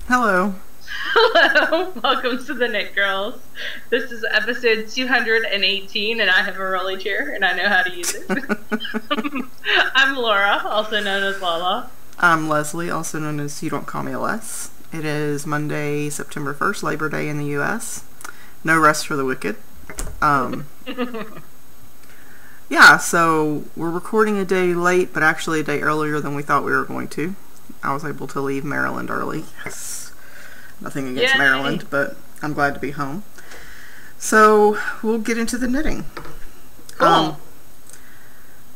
Hello. Hello, welcome to the Knit Girls. This is episode 218, and I have a rolly chair, and I know how to use it. I'm Laura, also known as Lala. I'm Leslie, also known as You Don't Call Me Les. It is Monday, September 1st, Labor Day in the U.S. No rest for the wicked. Yeah, so we're recording a day late, but actually a day earlier than we thought we were going to. I was able to leave Maryland early. Yes. Nothing against Yay. Maryland, but I'm glad to be home. So we'll get into the knitting. Cool.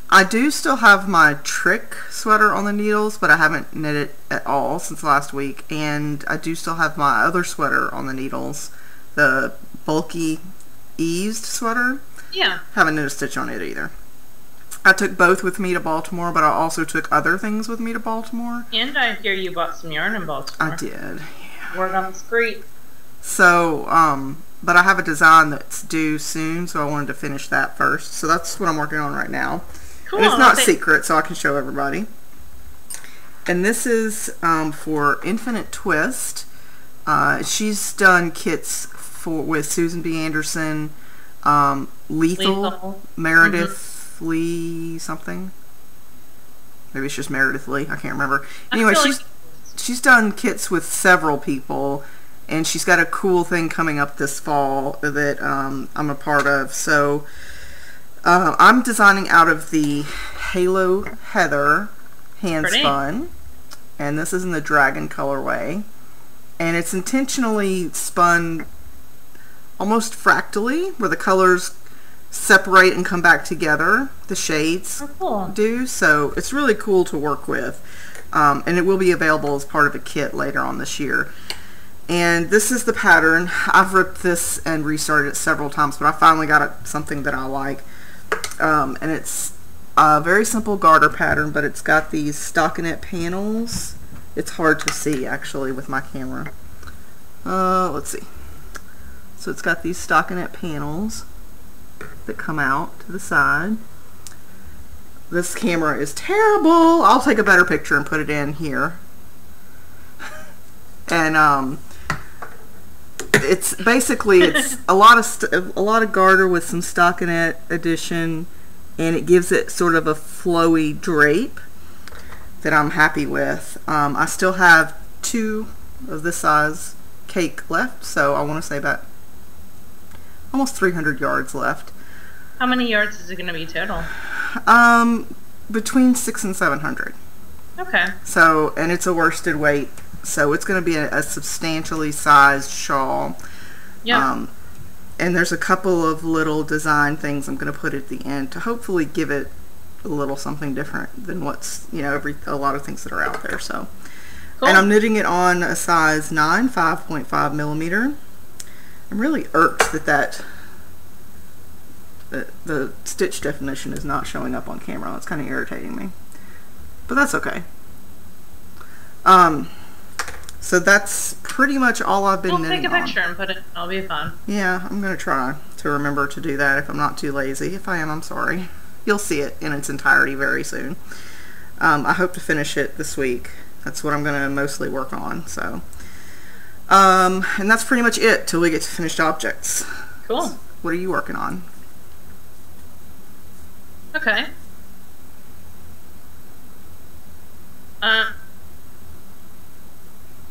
I do still have my trick sweater on the needles, but I haven't knitted at all since last week. And I do still have my other sweater on the needles, the bulky eased sweater. Yeah. Haven't knit a stitch on it either. I took both with me to Baltimore, but I also took other things with me to Baltimore. And I hear you bought some yarn in Baltimore. I did, yeah. Word on the street. So, but I have a design that's due soon, so I wanted to finish that first. So that's what I'm working on right now. Cool. And it's not secret, so I can show everybody. And this is for Infinite Twist. She's done kits with Susan B. Anderson, Lethal. Meredith Lee something. Maybe it's just Meredith Lee. I can't remember. Anyway, she's done kits with several people, and she's got a cool thing coming up this fall that I'm a part of. So I'm designing out of the Halo Heather hand spun, and this is in the Dragon colorway, and it's intentionally spun almost fractally, where the colors separate and come back together, the shades do. So it's really cool to work with, and it will be available as part of a kit later on this year. And this is the pattern. I've ripped this and restarted it several times, but I finally got something that I like. And it's a very simple garter pattern, but it's got these stockinette panels. It's hard to see actually with my camera. Let's see. So it's got these stockinette panels that come out to the side. This camera is terrible. I'll take a better picture and put it in here. And it's basically a lot of garter with some stockinette addition, and it gives it sort of a flowy drape that I'm happy with. I still have 2 of this size cake left, so I want to say about almost 300 yards left. How many yards is it going to be total? Between 600 and 700. Okay. So, and it's a worsted weight, so it's going to be a substantially sized shawl. Yeah. And there's a couple of little design things I'm going to put at the end to hopefully give it a little something different than what's, a lot of things that are out there. So, cool. And I'm knitting it on a size 9, 5.5 millimeter. I'm really irked that the stitch definition is not showing up on camera. It's kind of irritating me, but that's okay. So that's pretty much all I've been knitting on. We'll take a picture and put it. It'll be fun. Yeah, I'm gonna try to remember to do that if I'm not too lazy. If I am, I'm sorry. You'll see it in its entirety very soon. I hope to finish it this week. That's what I'm gonna mostly work on. So, and that's pretty much it till we get to finished objects. Cool. So, what are you working on? Okay.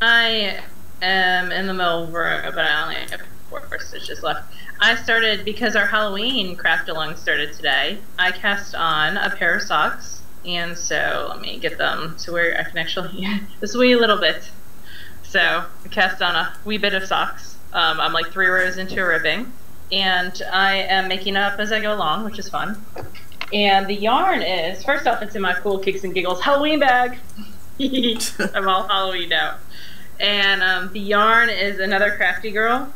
I am in the middle of work, but I only have 4 stitches left. I started, because our Halloween craft along started today, I cast on a pair of socks, and so let me get them to where I can actually, this wee little bit. So I cast on a wee bit of socks. I'm like 3 rows into a ribbing, and I am making up as I go along, which is fun. And the yarn is, first off, it's in my cool Kicks and Giggles Halloween bag. I'm all Halloween out. And the yarn is another Crafty Girl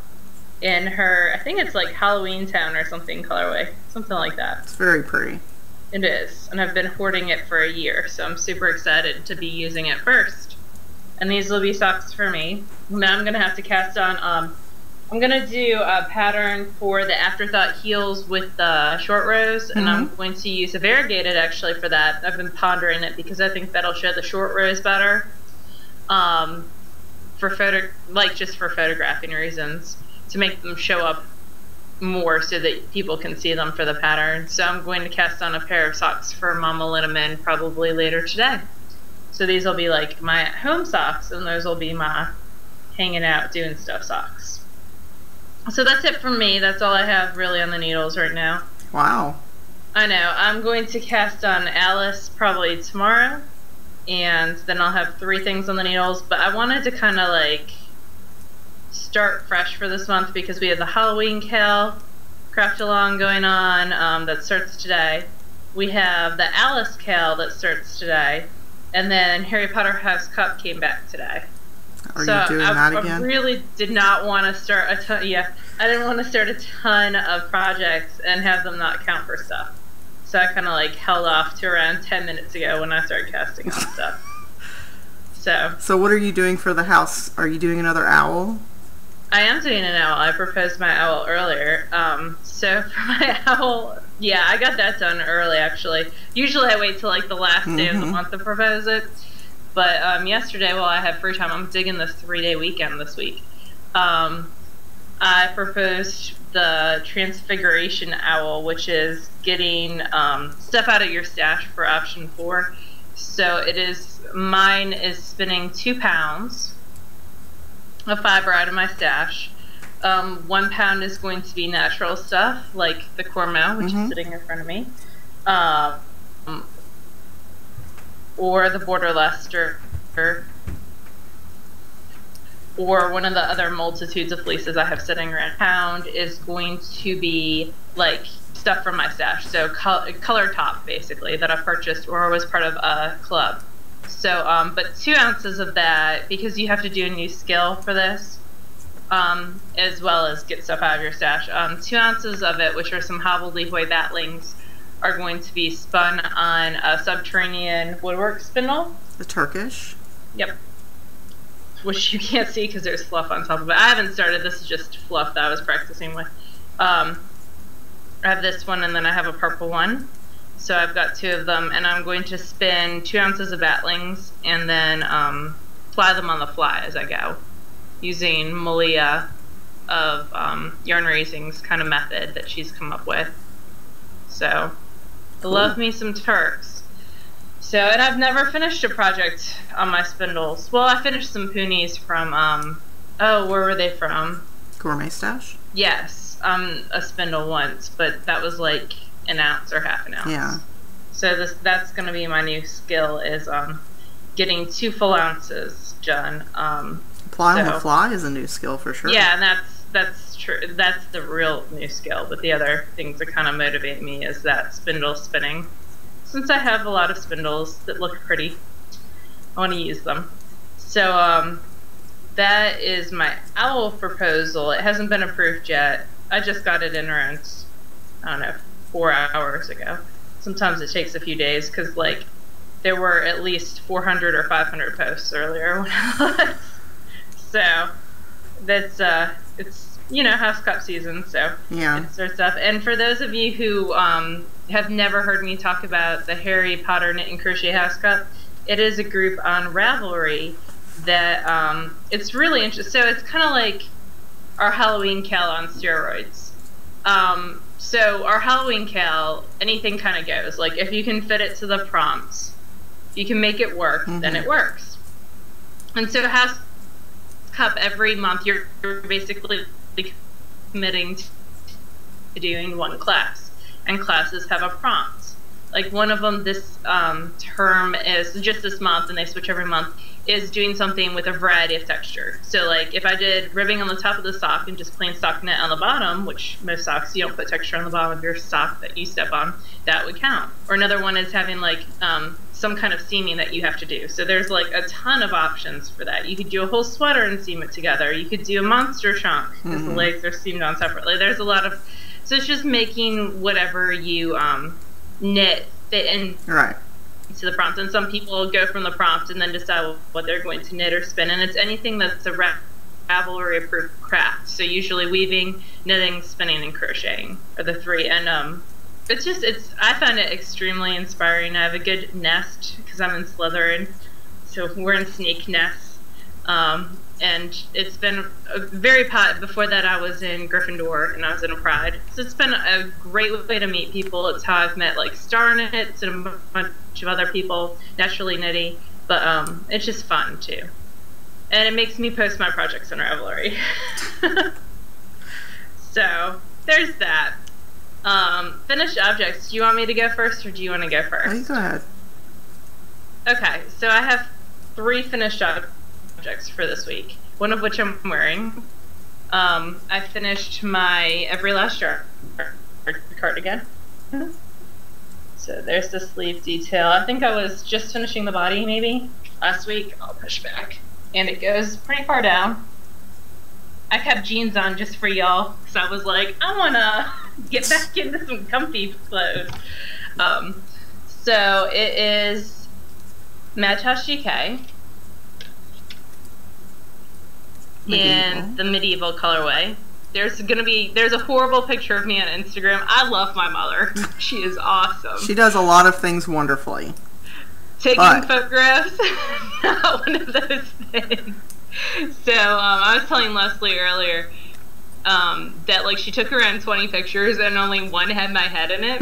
in her, I think it's like Halloween Town or something colorway. Something like that. It's very pretty. It is. And I've been hoarding it for a year, so I'm super excited to be using it first. And these will be socks for me. Now I'm going to have to cast on, I'm going to do a pattern for the Afterthought heels with the short rows, and I'm going to use a variegated actually for that. I've been pondering it because I think that'll show the short rows better. for just for photographing reasons, to make them show up more so that people can see them for the pattern. So I'm going to cast on a pair of socks for Mama Linneman probably later today. So these will be like my home socks, and those will be my hanging out doing stuff socks. So that's it from me. That's all I have really on the needles right now. Wow. I know. I'm going to cast on Alice probably tomorrow, and then I'll have 3 things on the needles. But I wanted to kind of like start fresh for this month because we have the Halloween Cal craft along going on that starts today. We have the Alice Cal that starts today, and then Harry Potter House Cup came back today. Are you doing that again? I really did not want to start a ton. Yeah, I didn't want to start a ton of projects and have them not count for stuff. So I kind of like held off to around 10 minutes ago when I started casting on stuff. So what are you doing for the house? Are you doing another owl? I am doing an owl. I proposed my owl earlier. So for my owl, yeah, I got that done early actually. Usually I wait till like the last day of the month to propose it. But yesterday, while I had free time, I'm digging this 3-day weekend this week. I proposed the Transfiguration Owl, which is getting stuff out of your stash for option 4. So mine is spinning 2 pounds of fiber out of my stash. 1 pound is going to be natural stuff, like the Cormo, which is sitting in front of me. Or the Border Leicester, or one of the other multitudes of fleeces I have sitting around. Pound is going to be like stuff from my stash, so color top basically that I purchased or was part of a club. So, but 2 ounces of that, because you have to do a new skill for this, as well as get stuff out of your stash. 2 ounces of it, which are some hobbledehoy batlings, are going to be spun on a subterranean woodwork spindle. The Turkish? Yep. Which you can't see because there's fluff on top of it. I haven't started. This is just fluff that I was practicing with. I have this one, and then I have a purple one. So I've got 2 of them, and I'm going to spin 2 ounces of batlings and then fly them on the fly as I go, using Malia of Yarn Raising's kind of method that she's come up with. So, cool. Love me some Turks. So, and I've never finished a project on my spindles. Well, I finished some Poonies from, where were they from? Gourmet Stash? Yes, a spindle once, but that was like an ounce or half an ounce. Yeah. So that's going to be my new skill, is getting 2 full ounces done. Fly on the fly is a new skill for sure. Yeah, and that's true. That's the real new skill. But the other things that kind of motivate me is that spindle spinning. Since I have a lot of spindles that look pretty, I want to use them. So that is my owl proposal. It hasn't been approved yet. I just got it in around, I don't know, 4 hours ago. Sometimes it takes a few days because like there were at least 400 or 500 posts earlier when I was. So that's it's House Cup season, so yeah, it starts up. And for those of you who have never heard me talk about the Harry Potter Knit and Crochet House Cup, it is a group on Ravelry that it's really interesting. So it's kind of like our Halloween Cal on steroids. So our Halloween Cal, anything kind of goes. Like if you can fit it to the prompts, you can make it work, then it works. And so House Cup, every month you're basically committing to doing one class, and classes have a prompt. Like one of them this term is just this month, and they switch every month, is doing something with a variety of texture. So like if I did ribbing on the top of the sock and just plain sock knit on the bottom, which most socks you don't put texture on the bottom of your sock that you step on, that would count. Or another one is having like some kind of seaming that you have to do. So there's like a ton of options for that. You could do a whole sweater and seam it together. You could do a monster chunk because the legs are seamed on separately. There's a lot of, so it's just making whatever you knit fit in to the prompt. And some people go from the prompt and then decide what they're going to knit or spin. And it's anything that's a Ravelry approved craft. So usually weaving, knitting, spinning, and crocheting are the 3. And I find it extremely inspiring. I have a good nest because I'm in Slytherin, so we're in snake nests, and it's been a very before that I was in Gryffindor and I was in a Pride. So it's been a great way to meet people. It's how I've met like Star Knits and a bunch of other people, Naturally Knitty, but it's just fun too. And it makes me post my projects on Ravelry. So there's that. Finished objects. Do you want me to go first or do you want to go first? Oh, you go ahead. Okay, so I have 3 finished objects for this week, one of which I'm wearing. I finished my Every Last Jar cardigan. So there's the sleeve detail. I think I was just finishing the body maybe last week. I'll push back. And it goes pretty far down. I kept jeans on just for y'all because I was like, I want to get back into some comfy clothes. So it is Madhouse GK in the medieval colorway. There's a horrible picture of me on Instagram. I love my mother. She is awesome. She does a lot of things wonderfully. Taking photographs, not one of those things. So I was telling Leslie earlier that like she took around 20 pictures and only one had my head in it.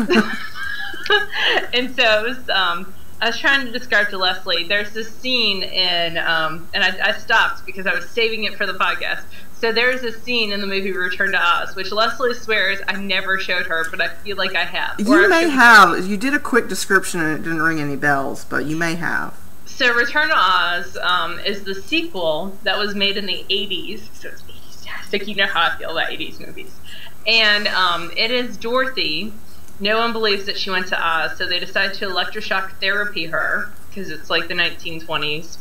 And so it was, I was trying to describe to Leslie, there's this scene in, and I stopped because I was saving it for the podcast. So there's a scene in the movie Return to Oz, which Leslie swears I never showed her, but I feel like I have. You may have. You did a quick description and it didn't ring any bells, but you may have. So Return to Oz is the sequel that was made in the 80s. So it's fantastic. You know how I feel about 80s movies. And it is Dorothy. No one believes that she went to Oz, so they decide to electroshock therapy her, because it's like the 1920s.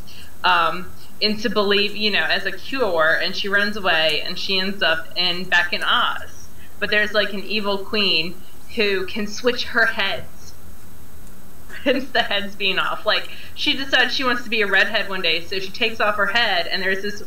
Into believe, as a cure, and she runs away and she ends up back in Oz. But there's like an evil queen who can switch her heads. Hence the heads being off. Like, she decides she wants to be a redhead one day, so she takes off her head and there's this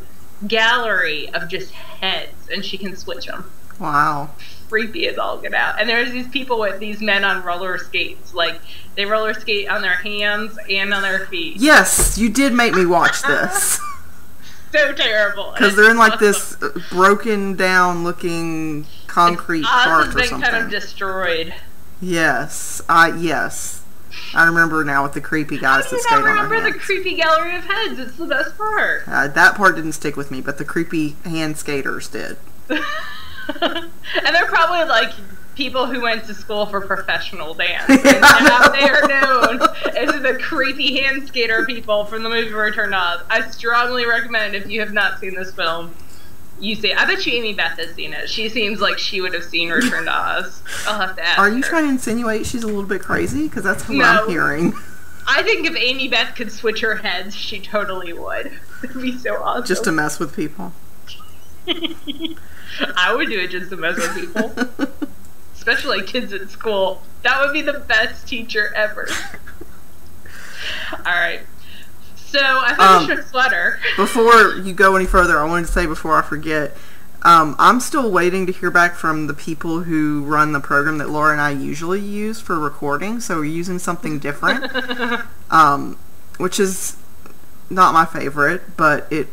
gallery of just heads and she can switch them. Wow. Creepy as all get out. And there's these people with these men on roller skates. Like, they roller skate on their hands and on their feet. Yes, you did make me watch this. So terrible. Because they're in like this broken down looking concrete park or something. Oz has been kind of destroyed. Yes. Yes. I remember now with the creepy guys that stayed on their hands. I remember the creepy gallery of heads. It's the best part. That part didn't stick with me, but the creepy hand skaters did. And they're probably like people who went to school for professional dance. And now they are known as the creepy hand skater people from the movie Return to Oz. I strongly recommend, if you have not seen this film, you see it. I bet you Amy Beth has seen it. She seems like she would have seen Return to Oz. I'll have to ask Are you her. trying to insinuate she's a little bit crazy? Because that's what I'm hearing. I think if Amy Beth could switch her heads, she totally would. It'd be so awesome. Just to mess with people. I would do it just to mess with people. Especially like kids at school. That would be the best teacher ever. Alright. So, I finished a sweater. Before you go any further, I wanted to say before I forget, I'm still waiting to hear back from the people who run the program that Laura and I usually use for recording, so we're using something different, which is not my favorite, but it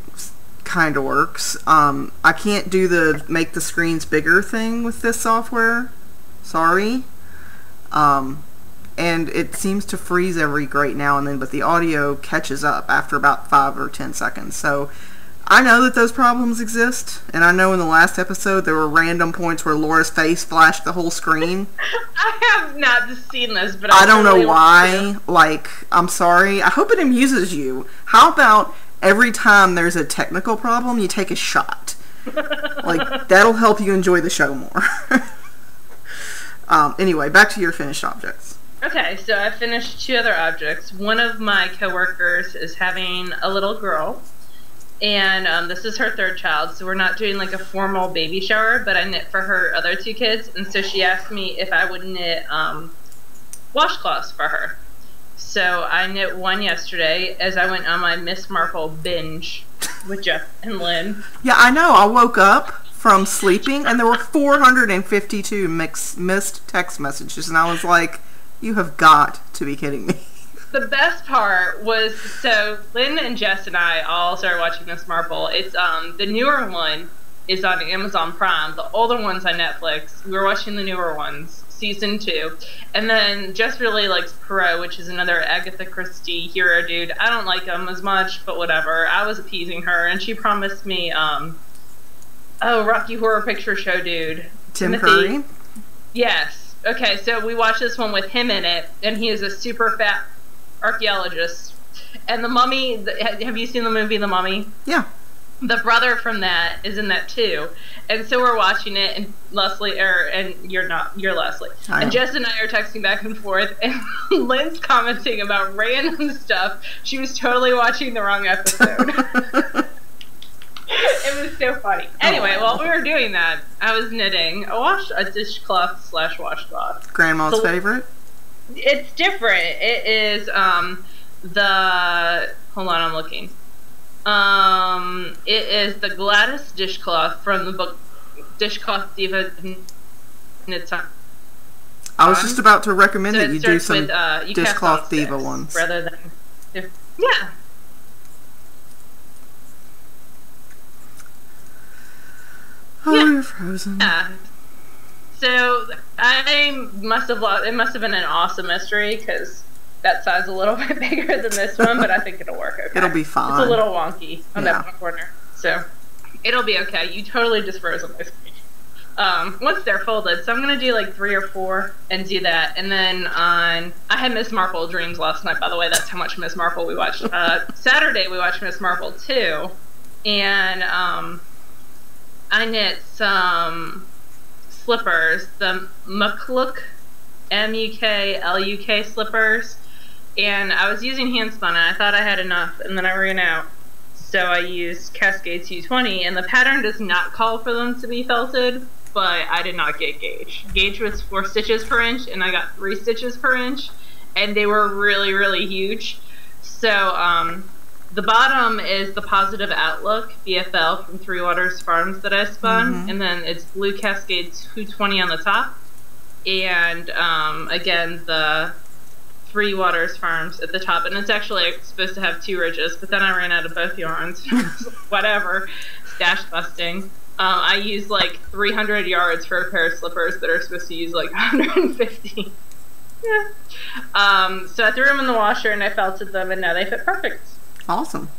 kind of works. I can't do the make the screens bigger thing with this software. Sorry. And it seems to freeze every great now and then, but the audio catches up after about 5 or 10 seconds. So I know that those problems exist, and I know in the last episode there were random points where Laura's face flashed the whole screen. I have not seen this, but I don't know why. Like, I'm sorry. I hope it amuses you. How about every time there's a technical problem, you take a shot? Like, that'll help you enjoy the show more. Anyway, back to your finished objects. Okay, so I finished 2 other objects. One of my coworkers is having a little girl, and this is her 3rd child, so we're not doing like a formal baby shower, but I knit for her other 2 kids, and so she asked me if I would knit washcloths for her. So I knit one yesterday as I went on my Miss Marple binge with Jeff and Lynn. Yeah, I know. I woke up from sleeping, and there were 452 missed text messages, and I was like, you have got to be kidding me. The best part was, so Lynn and Jess and I all started watching Miss Marple. It's the newer one is on Amazon Prime. The older one's on Netflix. We were watching the newer ones, season 2. And then Jess really likes Poirot, which is another Agatha Christie hero dude. I don't like him as much, but whatever. I was appeasing her, and she promised me, Rocky Horror Picture Show dude. Tim Curry? Yes. Okay, so we watched this one with him in it, and he is a super fat archaeologist. And The Mummy, have you seen the movie The Mummy? Yeah. The brother from that is in that too. And so we're watching it, and Leslie, and you're Leslie. And Jess and I are texting back and forth, and Lynn's commenting about random stuff. She was totally watching the wrong episode. It was so funny. Anyway, while we were doing that, I was knitting a dishcloth / washcloth. Grandma's favorite? It's different. It is hold on, I'm looking. It is the Gladys dishcloth from the book Dishcloth Diva Knits On. I was just about to recommend so that you do some with, Dishcloth Diva ones. Rather than, yeah. Oh, yeah. You're frozen. Yeah. So it must have been an awesome mystery, because that side's a little bit bigger than this one, but I think it'll work okay. It'll be fine. It's a little wonky on that one corner, so it'll be okay. You totally just froze on my screen. Once they're folded, so I'm gonna do like 3 or 4 and do that, and then I had Miss Marple dreams last night. By the way, that's how much Miss Marple we watched. Saturday we watched Miss Marple 2, and I knit some slippers, the Mukluk, MUKLUK slippers, and I was using hand spun, and I thought I had enough, and then I ran out. So I used Cascade 220, and the pattern does not call for them to be felted, but I did not get gauge. Gauge was 4 stitches per inch, and I got 3 stitches per inch, and they were really, really huge. So the bottom is the Positive Outlook BFL from Three Waters Farms that I spun, and then it's Blue Cascade 220 on the top, and again the Three Waters Farms at the top, and it's actually supposed to have 2 ridges, but then I ran out of both yarns. Whatever, stash busting. I used like 300 yards for a pair of slippers that are supposed to use like 150. Yeah. So I threw them in the washer and I felted them, and now they fit perfect. Awesome.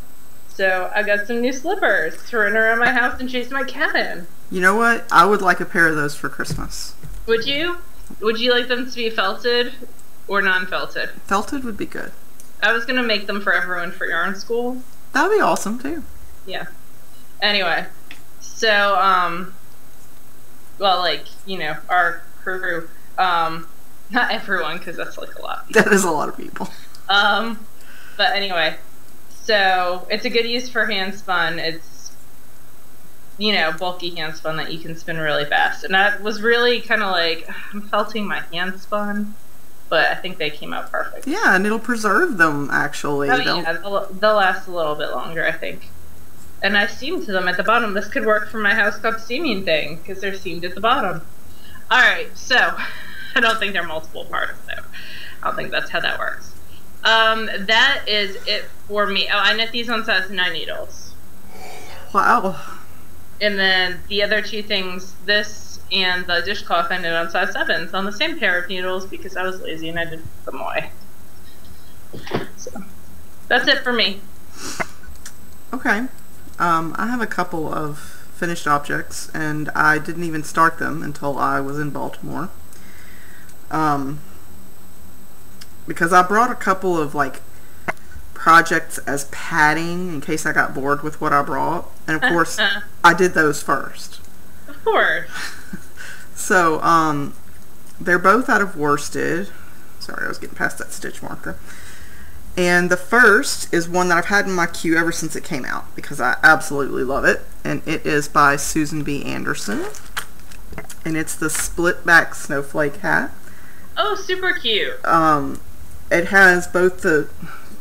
So I got some new slippers to run around my house and chase my cat in. You know what? I would like a pair of those for Christmas. Would you? Would you like them to be felted or non-felted? Felted would be good. I was gonna make them for everyone for yarn school. That would be awesome too. Yeah. Anyway, so well, like, you know, our crew, not everyone, because that's like a lot. That is a lot of people. But anyway. So it's a good use for hand spun. It's, you know, bulky hand spun that you can spin really fast. And I was really kind of like, I'm felting my hand spun, but I think they came out perfect. Yeah, and it'll preserve them actually. Oh, yeah, they'll last a little bit longer, I think. And I seamed to them at the bottom. This could work for my house cup seaming thing, because they're seamed at the bottom. Alright, so I don't think they're multiple parts though. I don't think that's how that works. That is it for me. Oh, I knit these on size 9 needles. Wow. And then the other 2 things, this and the dishcloth, I knit on size 7s on the same pair of needles because I was lazy and I didn't put them away. So that's it for me. Okay. I have a couple of finished objects, and I didn't even start them until I was in Baltimore. Because I brought a couple of like projects as padding in case I got bored with what I brought, and of course I did those first. Of course. So they're both out of worsted. Sorry, I was getting past that stitch marker. And the first is one that I've had in my queue ever since it came out because I absolutely love it, and it is by Susan B. Anderson, and it's the split back snowflake hat. Oh, super cute. It has both the,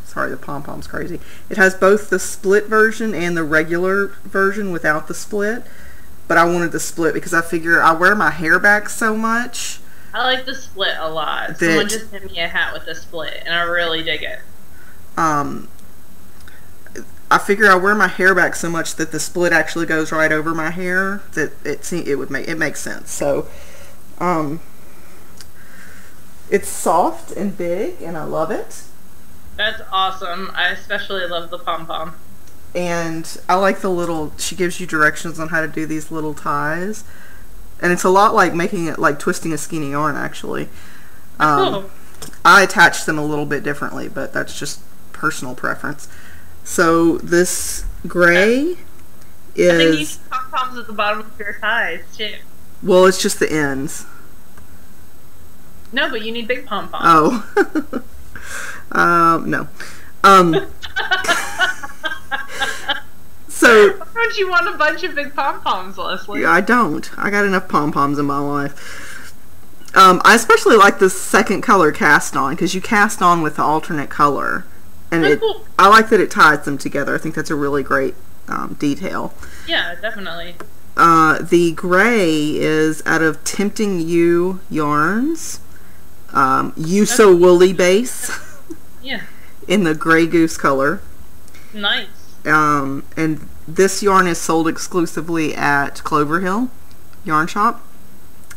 sorry, the pom-pom's crazy. It has both the split version and the regular version without the split. But I wanted the split because I figure I wear my hair back so much I like the split a lot. Someone just sent me a hat with a split, and I really dig it. I figure I wear my hair back so much that the split actually goes right over my hair that it makes sense. So, it's soft and big, and I love it. That's awesome. I especially love the pom-pom. And I like the little, she gives you directions on how to do these little ties. And it's a lot like making it, like twisting a skeiny yarn, actually. Cool. I attach them a little bit differently, but that's just personal preference. So this gray is... I think you need pom-poms at the bottom of your ties, too. Well, it's just the ends. No, but you need big pom-poms. Oh. No. So... Why don't you want a bunch of big pom-poms, Leslie? Yeah, I don't. I got enough pom-poms in my life. I especially like the second color cast on, because you cast on with the alternate color. And I like that it ties them together. I think that's a really great detail. Yeah, definitely. The gray is out of Tempting You yarns. You So Woolly base. Yeah. In the Gray Goose color. Nice. And this yarn is sold exclusively at Clover Hill Yarn Shop.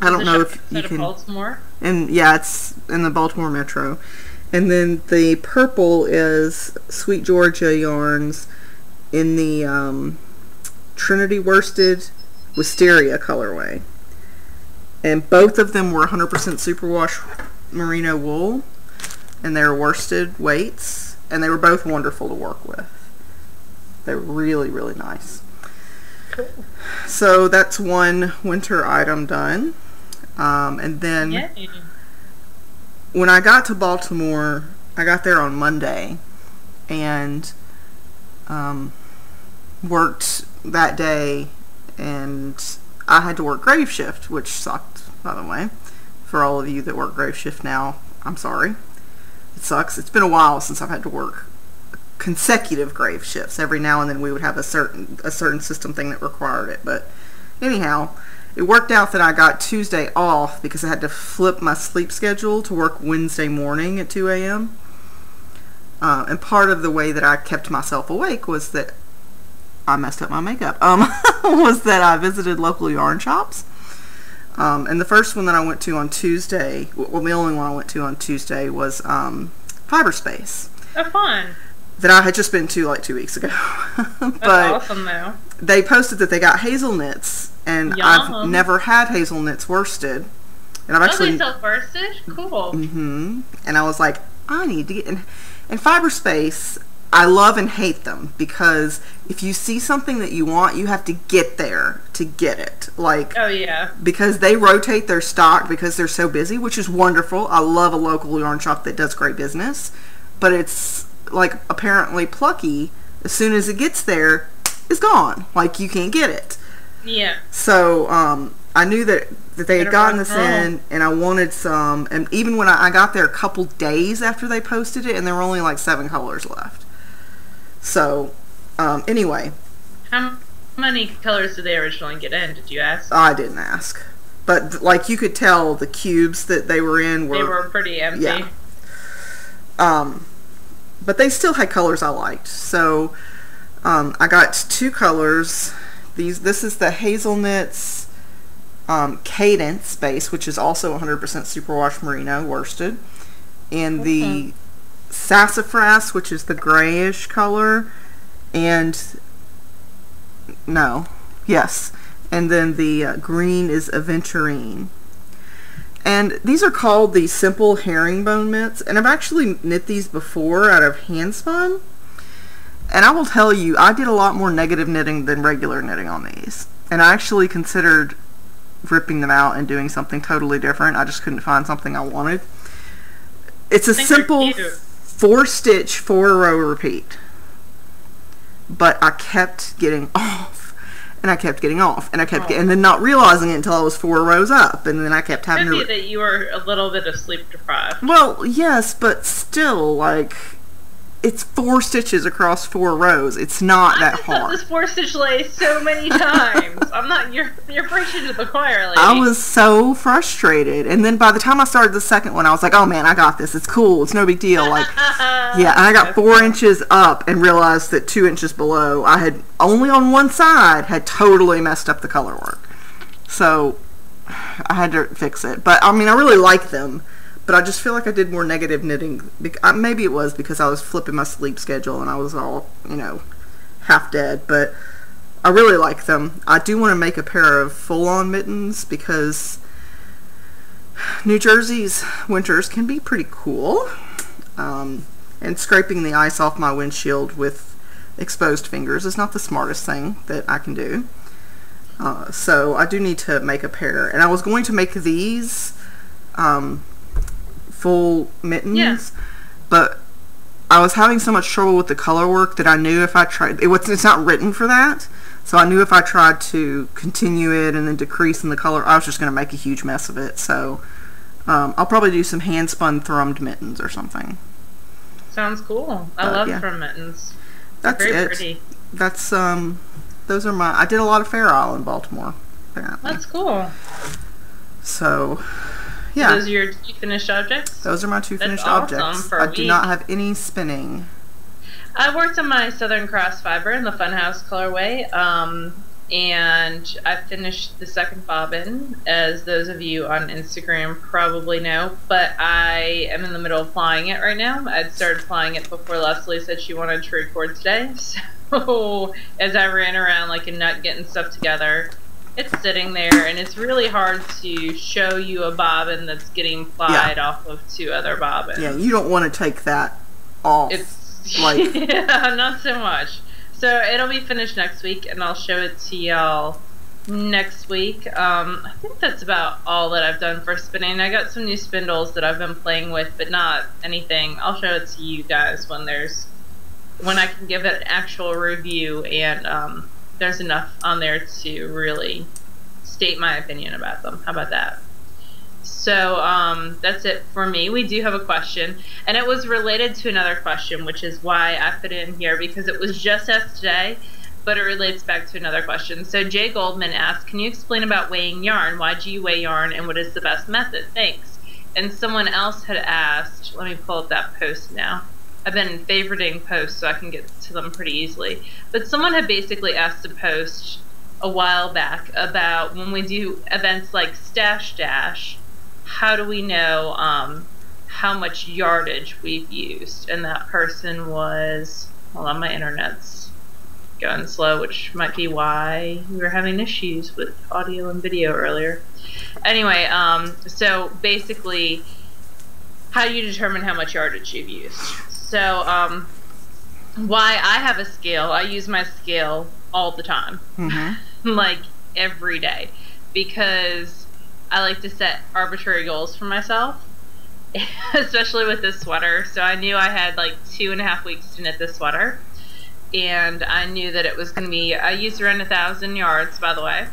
I don't know if you can. Baltimore? And yeah, it's in the Baltimore Metro. And then the purple is Sweet Georgia yarns in the Trinity Worsted Wisteria colorway. And both of them were 100% superwash merino wool. And they were worsted weights. And they were both wonderful to work with. They were really, really nice. Cool. So that's one winter item done. And then... Yay. When I got to Baltimore, I got there on Monday and worked that day, and I had to work grave shift, which sucked, by the way. For all of you that work grave shift now, I'm sorry. It sucks. It's been a while since I've had to work consecutive grave shifts. Every now and then we would have a certain system thing that required it. But anyhow, it worked out that I got Tuesday off because I had to flip my sleep schedule to work Wednesday morning at 2 a.m. And part of the way that I kept myself awake was that I messed up my makeup. Was that I visited local yarn shops. And the first one that I went to on Tuesday, well, the only one I went to on Tuesday was Fiberspace. Oh, fun. That I had just been to like 2 weeks ago. That's but awesome, though. They posted that they got hazelnuts. And I've never had hazelnuts worsted. And I've actually... they sell worsted? Cool. Mm-hmm. And I was like, I need to get... And Fiberspace, I love and hate them. Because if you see something that you want, you have to get there to get it. Like... Oh, yeah. Because they rotate their stock because they're so busy, which is wonderful. I love a local yarn shop that does great business. But it's, like, apparently plucky. As soon as it gets there, it's gone. Like, you can't get it. Yeah. So, I knew that they had gotten this in, and I wanted some, and even when I got there a couple days after they posted it, and there were only like 7 colors left. So, anyway. How many colors did they originally get in? Did you ask? I didn't ask. But, like, you could tell the cubes that they were in were... They were pretty empty. Yeah. But they still had colors I liked. So, I got 2 colors... This is the Hazelnuts Cadence base, which is also 100% superwash merino worsted, and the Sassafras, which is the grayish color, and and then the green is Aventurine. And these are called the Simple Herringbone Mitts, and I've actually knit these before out of handspun. And I will tell you, I did a lot more negative knitting than regular knitting on these. And I actually considered ripping them out and doing something totally different. I just couldn't find something I wanted. It's a simple 4-stitch, 4-row repeat. But I kept getting off. And I kept getting off. And I kept and then not realizing it until I was 4 rows up. And then I kept having to... It could be that you were a little bit of sleep deprived. Well, yes, but still, like... it's 4 stitches across 4 rows. It's not that hard. I've this 4-stitch lace so many times. I'm not. You're preaching to the choir, lady. I was so frustrated, and then by the time I started the second one, I was like, "Oh man, I got this. It's cool. It's no big deal." Like, yeah, and I got 4 inches up and realized that 2 inches below, I had only on one side had totally messed up the color work. So I had to fix it. But I mean, I really like them. But I just feel like I did more negative knitting. Maybe it was because I was flipping my sleep schedule and I was all, half dead. But I really like them. I do want to make a pair of full-on mittens because New Jersey's winters can be pretty cool. And scraping the ice off my windshield with exposed fingers is not the smartest thing that I can do. So I do need to make a pair. And I was going to make these... full mittens, but I was having so much trouble with the color work that I knew if I tried, it's not written for that, so I knew if I tried to continue it and then decrease in the color, I was just going to make a huge mess of it. So I'll probably do some hand spun thrummed mittens or something. Sounds cool. I love thrum mittens. That's very it. Pretty. That's those are I did a lot of Fair Isle in Baltimore, apparently. That's cool. So yeah. Those are your 2 finished objects? Those are my 2 finished awesome objects. I do not have any spinning. I worked on my Southern Cross fiber in the Funhouse colorway, and I finished the second bobbin, as those of you on Instagram probably know, but I am in the middle of plying it right now. I'd started plying it before Leslie said she wanted to record today, so as I ran around like a nut getting stuff together, it's sitting there, and it's really hard to show you a bobbin that's getting plied off of 2 other bobbins. Yeah, you don't want to take that off. It's like yeah, not so much. So it'll be finished next week, and I'll show it to y'all next week. I think that's about all that I've done for spinning. I got some new spindles that I've been playing with, but not anything. I'll show it to you guys when I can give it an actual review, and there's enough on there to really state my opinion about them. How about that? So that's it for me. We do have a question, and it was related to another question, which is why I put it in here, because it was just asked today, but it relates back to another question. So Jay Goldman asked, can you explain about weighing yarn? Why do you weigh yarn, and what is the best method? Thanks. And someone else had asked, let me pull up that post now. I've been favoriting posts so I can get to them pretty easily. But someone had basically asked a post a while back about when we do events like Stash Dash, how do we know how much yardage we've used? And that person was, hold on, my internet's going slow, which might be why we were having issues with audio and video earlier. Anyway, so basically, how do you determine how much yardage you've used? So, why I have a scale, I use my scale all the time, like every day, because I like to set arbitrary goals for myself, especially with this sweater. So I knew I had like 2.5 weeks to knit this sweater, and I knew that it was going to be, I used around 1,000 yards, by the way.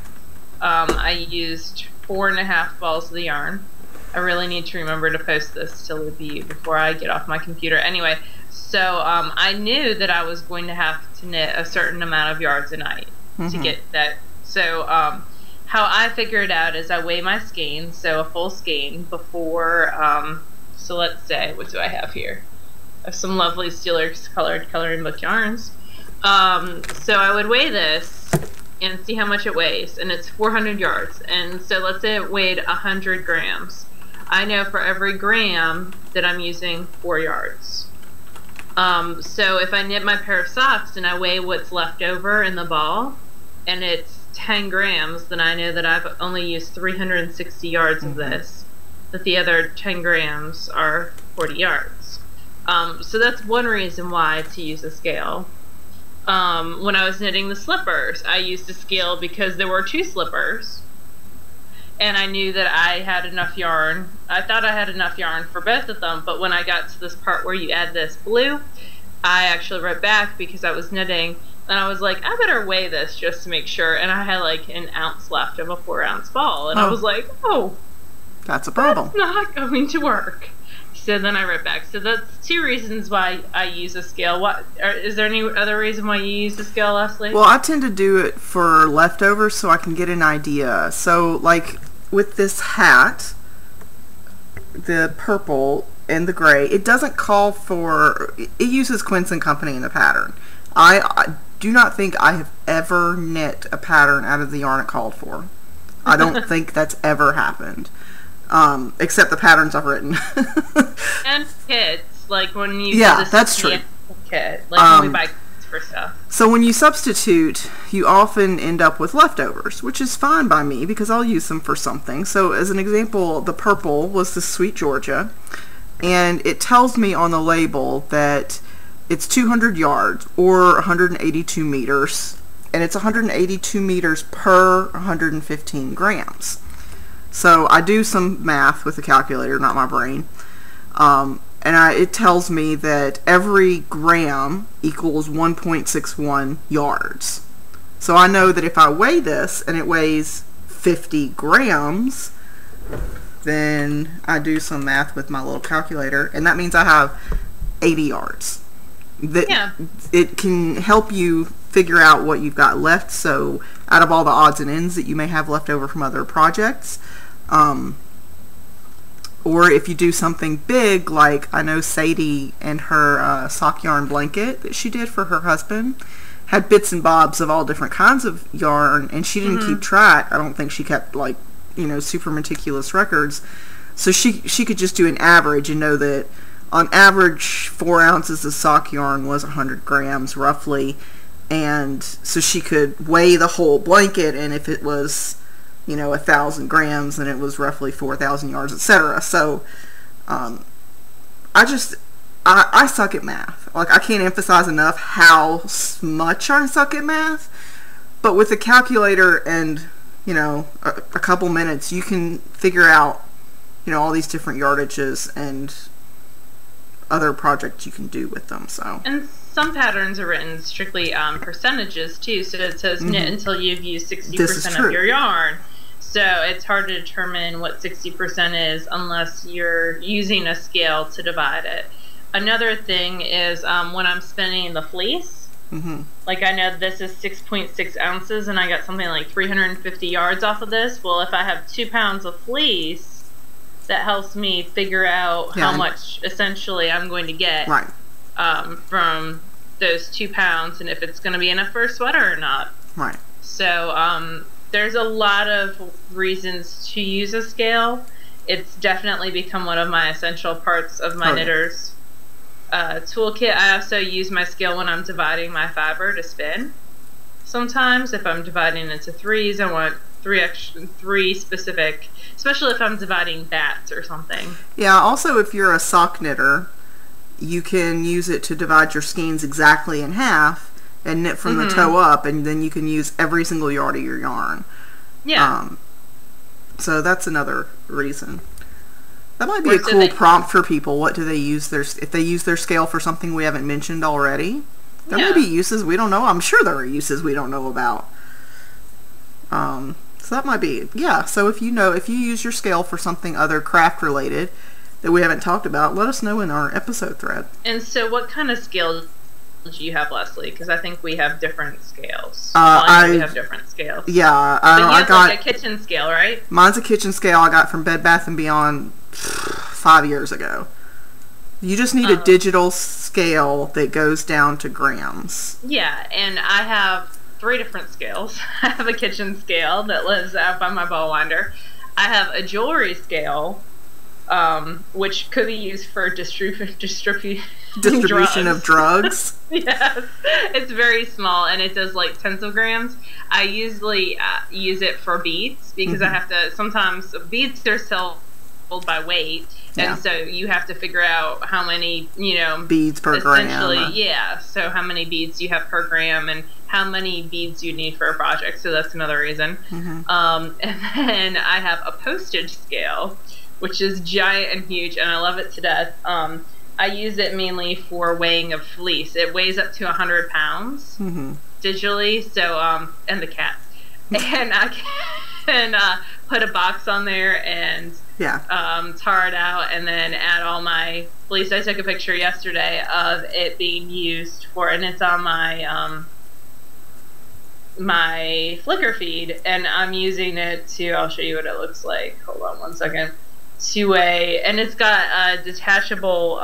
I used 4.5 balls of the yarn. I really need to remember to post this to Libby before I get off my computer. Anyway, so I knew that I was going to have to knit a certain amount of yards a night to get that. So how I figure it out is I weigh my skein, so a full skein before, so let's say, what do I have here? I have some lovely Steelers colored coloring book yarns. So I would weigh this and see how much it weighs, and it's 400 yards. And so let's say it weighed 100 grams. I know for every gram that I'm using 4 yards. So if I knit my pair of socks and I weigh what's left over in the ball, and it's 10 grams, then I know that I've only used 360 yards of this, that the other 10 grams are 40 yards. So that's one reason why to use a scale. When I was knitting the slippers, I used a scale because there were 2 slippers, and I knew that I had enough yarn. I thought I had enough yarn for both of them, but when I got to this part where you add this blue, I actually wrote back because I was knitting, and I was like, I better weigh this just to make sure, and I had like an ounce left of a 4-ounce ball, and I was like, oh, that's a problem. That's not going to work. So then I wrote back. So that's 2 reasons why I use a scale. Is there any other reason why you use a scale, Leslie? Well, I tend to do it for leftovers so I can get an idea. So, like, with this hat, the purple and the gray, it doesn't call for... It uses Quince and Company in the pattern. I do not think I have ever knit a pattern out of the yarn it called for. I don't think that's ever happened. Except the patterns I've written. And kits, like when you that's true. Kit, like when we buy kits for stuff. So when you substitute, you often end up with leftovers, which is fine by me because I'll use them for something. So as an example, the purple was the Sweet Georgia, and it tells me on the label that it's 200 yards or 182 meters, and it's 182 meters per 115 grams. So I do some math with the calculator, not my brain, and it tells me that every gram equals 1.61 yards. So I know that if I weigh this and it weighs 50 grams, then I do some math with my little calculator, and that means I have 80 yards. It can help you figure out what you've got left, so out of all the odds and ends that you may have left over from other projects, or if you do something big, like I know Sadie and her sock yarn blanket that she did for her husband had bits and bobs of all different kinds of yarn, and she didn't keep track. I don't think she kept, like, super meticulous records, so she could just do an average and know that on average 4 ounces of sock yarn was 100 grams roughly, and so she could weigh the whole blanket, and if it was 1,000 grams, then it was roughly 4,000 yards, etc. So I suck at math. Like, I can't emphasize enough how much I suck at math, but with a calculator and a couple minutes, you can figure out all these different yardages and other projects you can do with them. So, and some patterns are written strictly percentages too, so it says knit until you've used 60% of your yarn. So it's hard to determine what 60% is unless you're using a scale to divide it. Another thing is when I'm spinning the fleece, like I know this is 6.6 ounces and I got something like 350 yards off of this. Well, if I have 2 pounds of fleece, that helps me figure out how much essentially I'm going to get from those 2 pounds, and if it's going to be enough for a sweater or not. Right. So there's a lot of reasons to use a scale. It's definitely become one of my essential parts of my knitter's toolkit. I also use my scale when I'm dividing my fiber to spin. Sometimes if I'm dividing into threes, I want three specific, especially if I'm dividing bats or something. Yeah, also if you're a sock knitter, you can use it to divide your skeins exactly in half and knit from the toe up, and then you can use every single yard of your yarn. Yeah. So that's another reason. That might be a cool prompt for people. What do they use if they use their scale for something we haven't mentioned already? There may be uses we don't know. I'm sure there are uses we don't know about. So that might be, so if you use your scale for something other craft related that we haven't talked about, let us know in our episode thread. And so what kind of scale do you have, Leslie? Because I think we have different scales. We have different scales. Yeah. I got like a kitchen scale, right? Mine's a kitchen scale I got from Bed Bath & Beyond 5 years ago. You just need a digital scale that goes down to grams. Yeah, and I have 3 different scales. I have a kitchen scale that lives out by my ball winder. I have a jewelry scale, which could be used for distribution of drugs. Yes, it's very small and it does like tens of grams. I usually use it for beads because I have to. Sometimes beads are sold by weight, and so you have to figure out how many beads per gram. So how many beads you have per gram and how many beads you need for a project. So that's another reason. And then I have a postage scale, which is giant and huge, and I love it to death. I use it mainly for weighing of fleece. It weighs up to 100 pounds digitally. So, and the cat. And then put a box on there and tar it out, and then add all my fleece. I took a picture yesterday of it being used for, and it's on my my Flickr feed, and I'm using it to, I'll show you what it looks like. Hold on one second. And it's got a detachable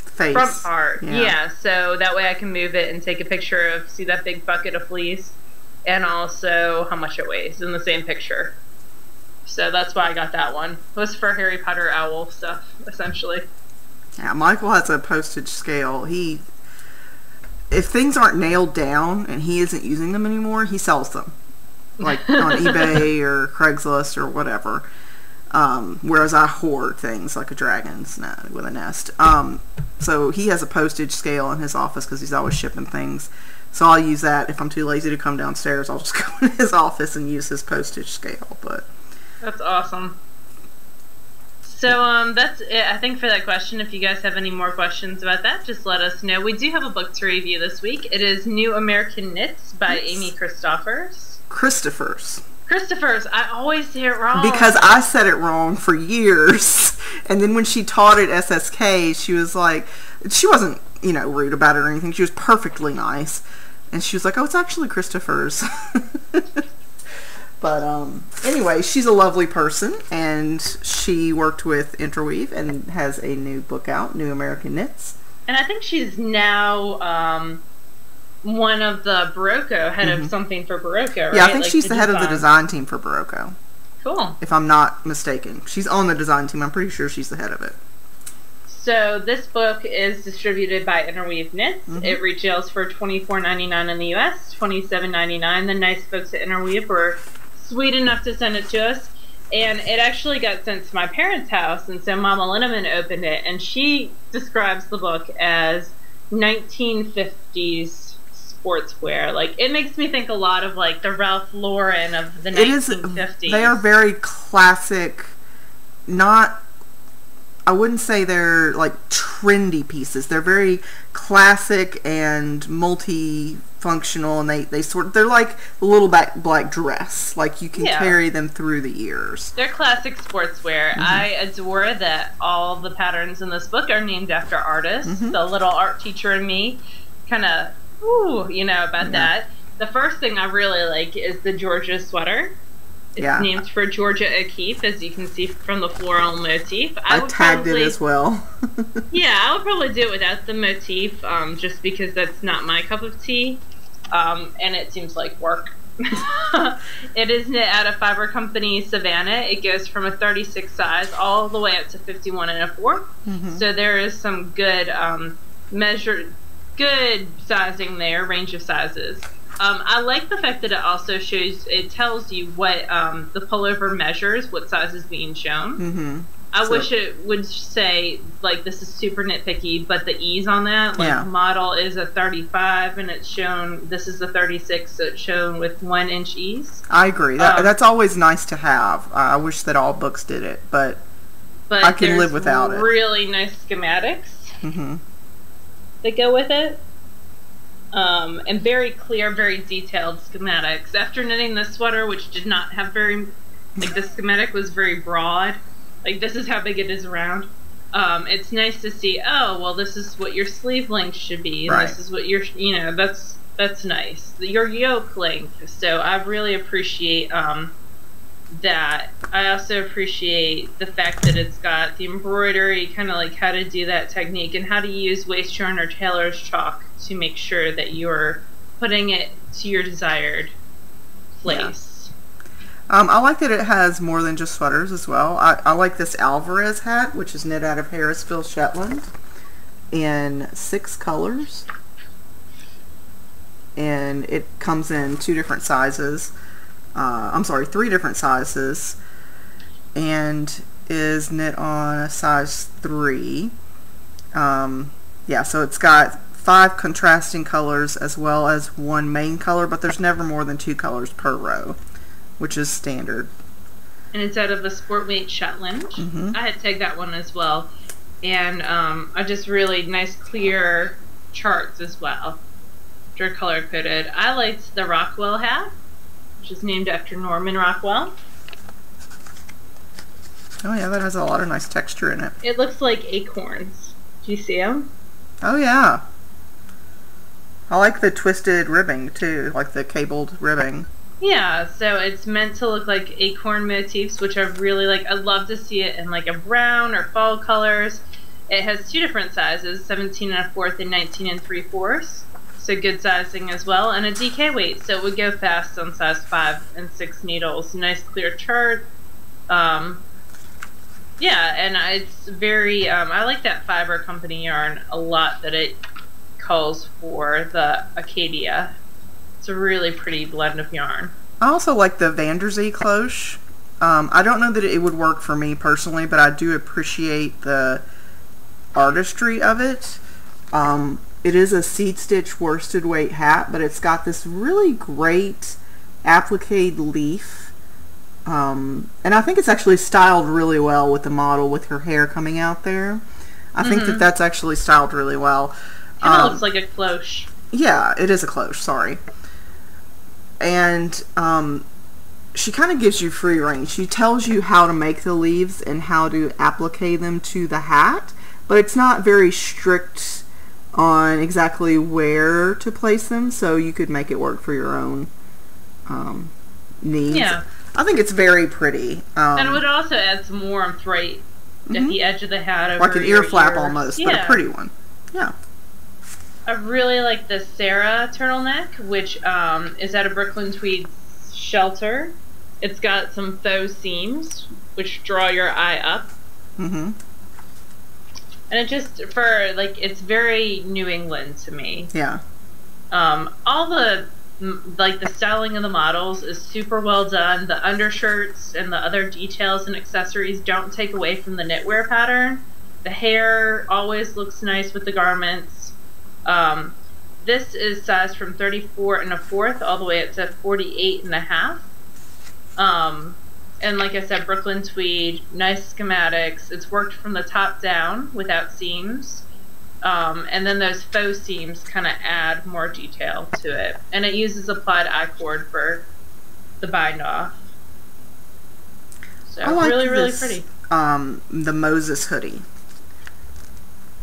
face front part. Yeah, so that way I can move it and take a picture of, see that big bucket of fleece, and also how much it weighs in the same picture. So that's why I got that one. It was for Harry Potter owl stuff, essentially. Yeah, Michael has a postage scale. If things aren't nailed down and he isn't using them anymore, he sells them. Like on eBay or Craigslist or whatever. Whereas I hoard things like a dragon's with a nest. So he has a postage scale in his office because he's always shipping things. So I'll use that. If I'm too lazy to come downstairs, I'll just go in his office and use his postage scale. But that's awesome. So that's it, I think, for that question. If you guys have any more questions about that, just let us know. We do have a book to review this week. It is New American Knits by Amy Christoffers. Christoffers. I always say it wrong. Because I said it wrong for years. And then when she taught at SSK, she was like, she wasn't, rude about it or anything. She was perfectly nice. And she was like, oh, it's actually Christoffers. But anyway, she's a lovely person, and she worked with Interweave and has a new book out, New American Knits. And I think she's now one of the Barocco, head of something for Barocco, right? Yeah, I think she's the head of the design team for Barocco. Cool. If I'm not mistaken. She's on the design team. I'm pretty sure she's the head of it. So this book is distributed by Interweave Knits. It retails for $24.99 in the U.S., $27.99. The nice folks at Interweave were sweet enough to send it to us, and it actually got sent to my parents' house, and so Mama Linneman opened it, and she describes the book as 1950s sportswear. Like, it makes me think a lot of like the Ralph Lauren of the 1950s. They are very classic, I wouldn't say they're like trendy pieces. They're very classic and multi-functional, and they're like a little black dress. Like, you can carry them through the years. They're classic sportswear. I adore that all the patterns in this book are named after artists. The little art teacher in me kind of, about that. The first thing I really like is the Georgia sweater. It's named for Georgia O'Keeffe, as you can see from the floral motif. I tagged it as well. Yeah, I would probably do it without the motif, just because that's not my cup of tea, and it seems like work. It is knit out of Fiber Company Savannah. It goes from a 36 size all the way up to 51 1/4. So there is some good good sizing there, range of sizes. I like the fact that it also tells you what the pullover measures, what size is being shown. I wish it would say, like, this is super nitpicky, but the ease on that, like, model is a 35 and it's shown, this is a 36, so it's shown with 1 inch ease. I agree. That's always nice to have. I wish that all books did it, but I can live without it. Really nice schematics that go with it. And very clear, very detailed schematics. After knitting this sweater, which did not have the schematic was very broad. Like, this is how big it is around. It's nice to see, oh, well, this is what your sleeve length should be. And this is what your, that's nice. Your yoke length. So I really appreciate that. I also appreciate the fact that it's got the embroidery, kind of like how to do that technique and how to use waste yarn or tailor's chalk to make sure that you're putting it to your desired place. I like that it has more than just sweaters as well. I like this Alvarez hat, which is knit out of Harrisville, Shetland, in 6 colors. And it comes in 2 different sizes. I'm sorry, 3 different sizes, and is knit on a size 3. So it's got 5 contrasting colors as well as 1 main color, but there's never more than 2 colors per row, which is standard. And it's out of the Sportmate Shetland. I had tagged that one as well. And I just really nice clear charts as well. They're color coded. I liked the Rockwell hat. which is named after Norman Rockwell. Oh yeah, that has a lot of nice texture in it. It looks like acorns. Do you see them? Oh yeah. I like the twisted ribbing too, like the cabled ribbing. Yeah, so it's meant to look like acorn motifs, which I really like. I'd love to see it in like a brown or fall colors. It has 2 different sizes, 17 1/4 and 19 3/4. So good sizing as well, and a DK weight, so it would go fast on size 5 and 6 needles. Nice clear chart. Yeah, and it's very, I like that Fiber Company yarn a lot, that it calls for the Acadia. It's a really pretty blend of yarn. I also like the Vanderzee cloche. I don't know that it would work for me personally, but I do appreciate the artistry of it. It is a seed stitch worsted weight hat, but it's got this really great applique leaf. And I think it's actually styled really well with the model with her hair coming out there. I think that that's actually styled really well. Kind of looks like a cloche. Yeah, it is a cloche, sorry. And she kind of gives you free reign. She tells you how to make the leaves and how to applique them to the hat, but it's not very strict on exactly where to place them, so you could make it work for your own needs. Yeah. I think it's very pretty. And it would also add some warmth right at the edge of the hat. Over like an ear flap almost, but a pretty one. Yeah. I really like the Sarah turtleneck, which is out of Brooklyn Tweed Shelter. It's got some faux seams, which draw your eye up. And it just, for, like, it's very New England to me. Yeah. All the, like, the styling of the models is super well done. The undershirts and the other details and accessories don't take away from the knitwear pattern. The hair always looks nice with the garments. This is sized from 34 1/4 all the way up to 48 1/2. And like I said, Brooklyn Tweed, nice schematics. It's worked from the top down without seams. And then those faux seams kind of add more detail to it. And it uses applied I-cord for the bind off. So I like really, really this, pretty. The Moses hoodie.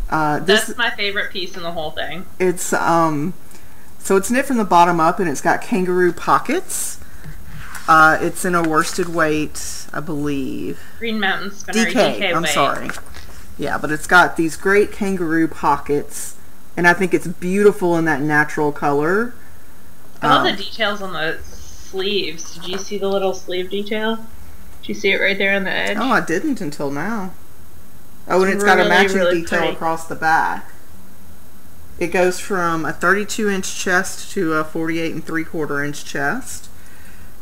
That's my favorite piece in the whole thing. It's so it's knit from the bottom up, and it's got kangaroo pockets. It's in a worsted weight, I believe. Green Mountain Spinnery DK. I'm weight. sorry. Yeah, but it's got these great kangaroo pockets, and I think it's beautiful in that natural color. I love the details on the sleeves. Did you see the little sleeve detail? Did you see it right there on the edge? Oh, I didn't until now. Oh, and it's got a matching detail across the back. It goes from a 32-inch chest to a 48 3/4-inch chest.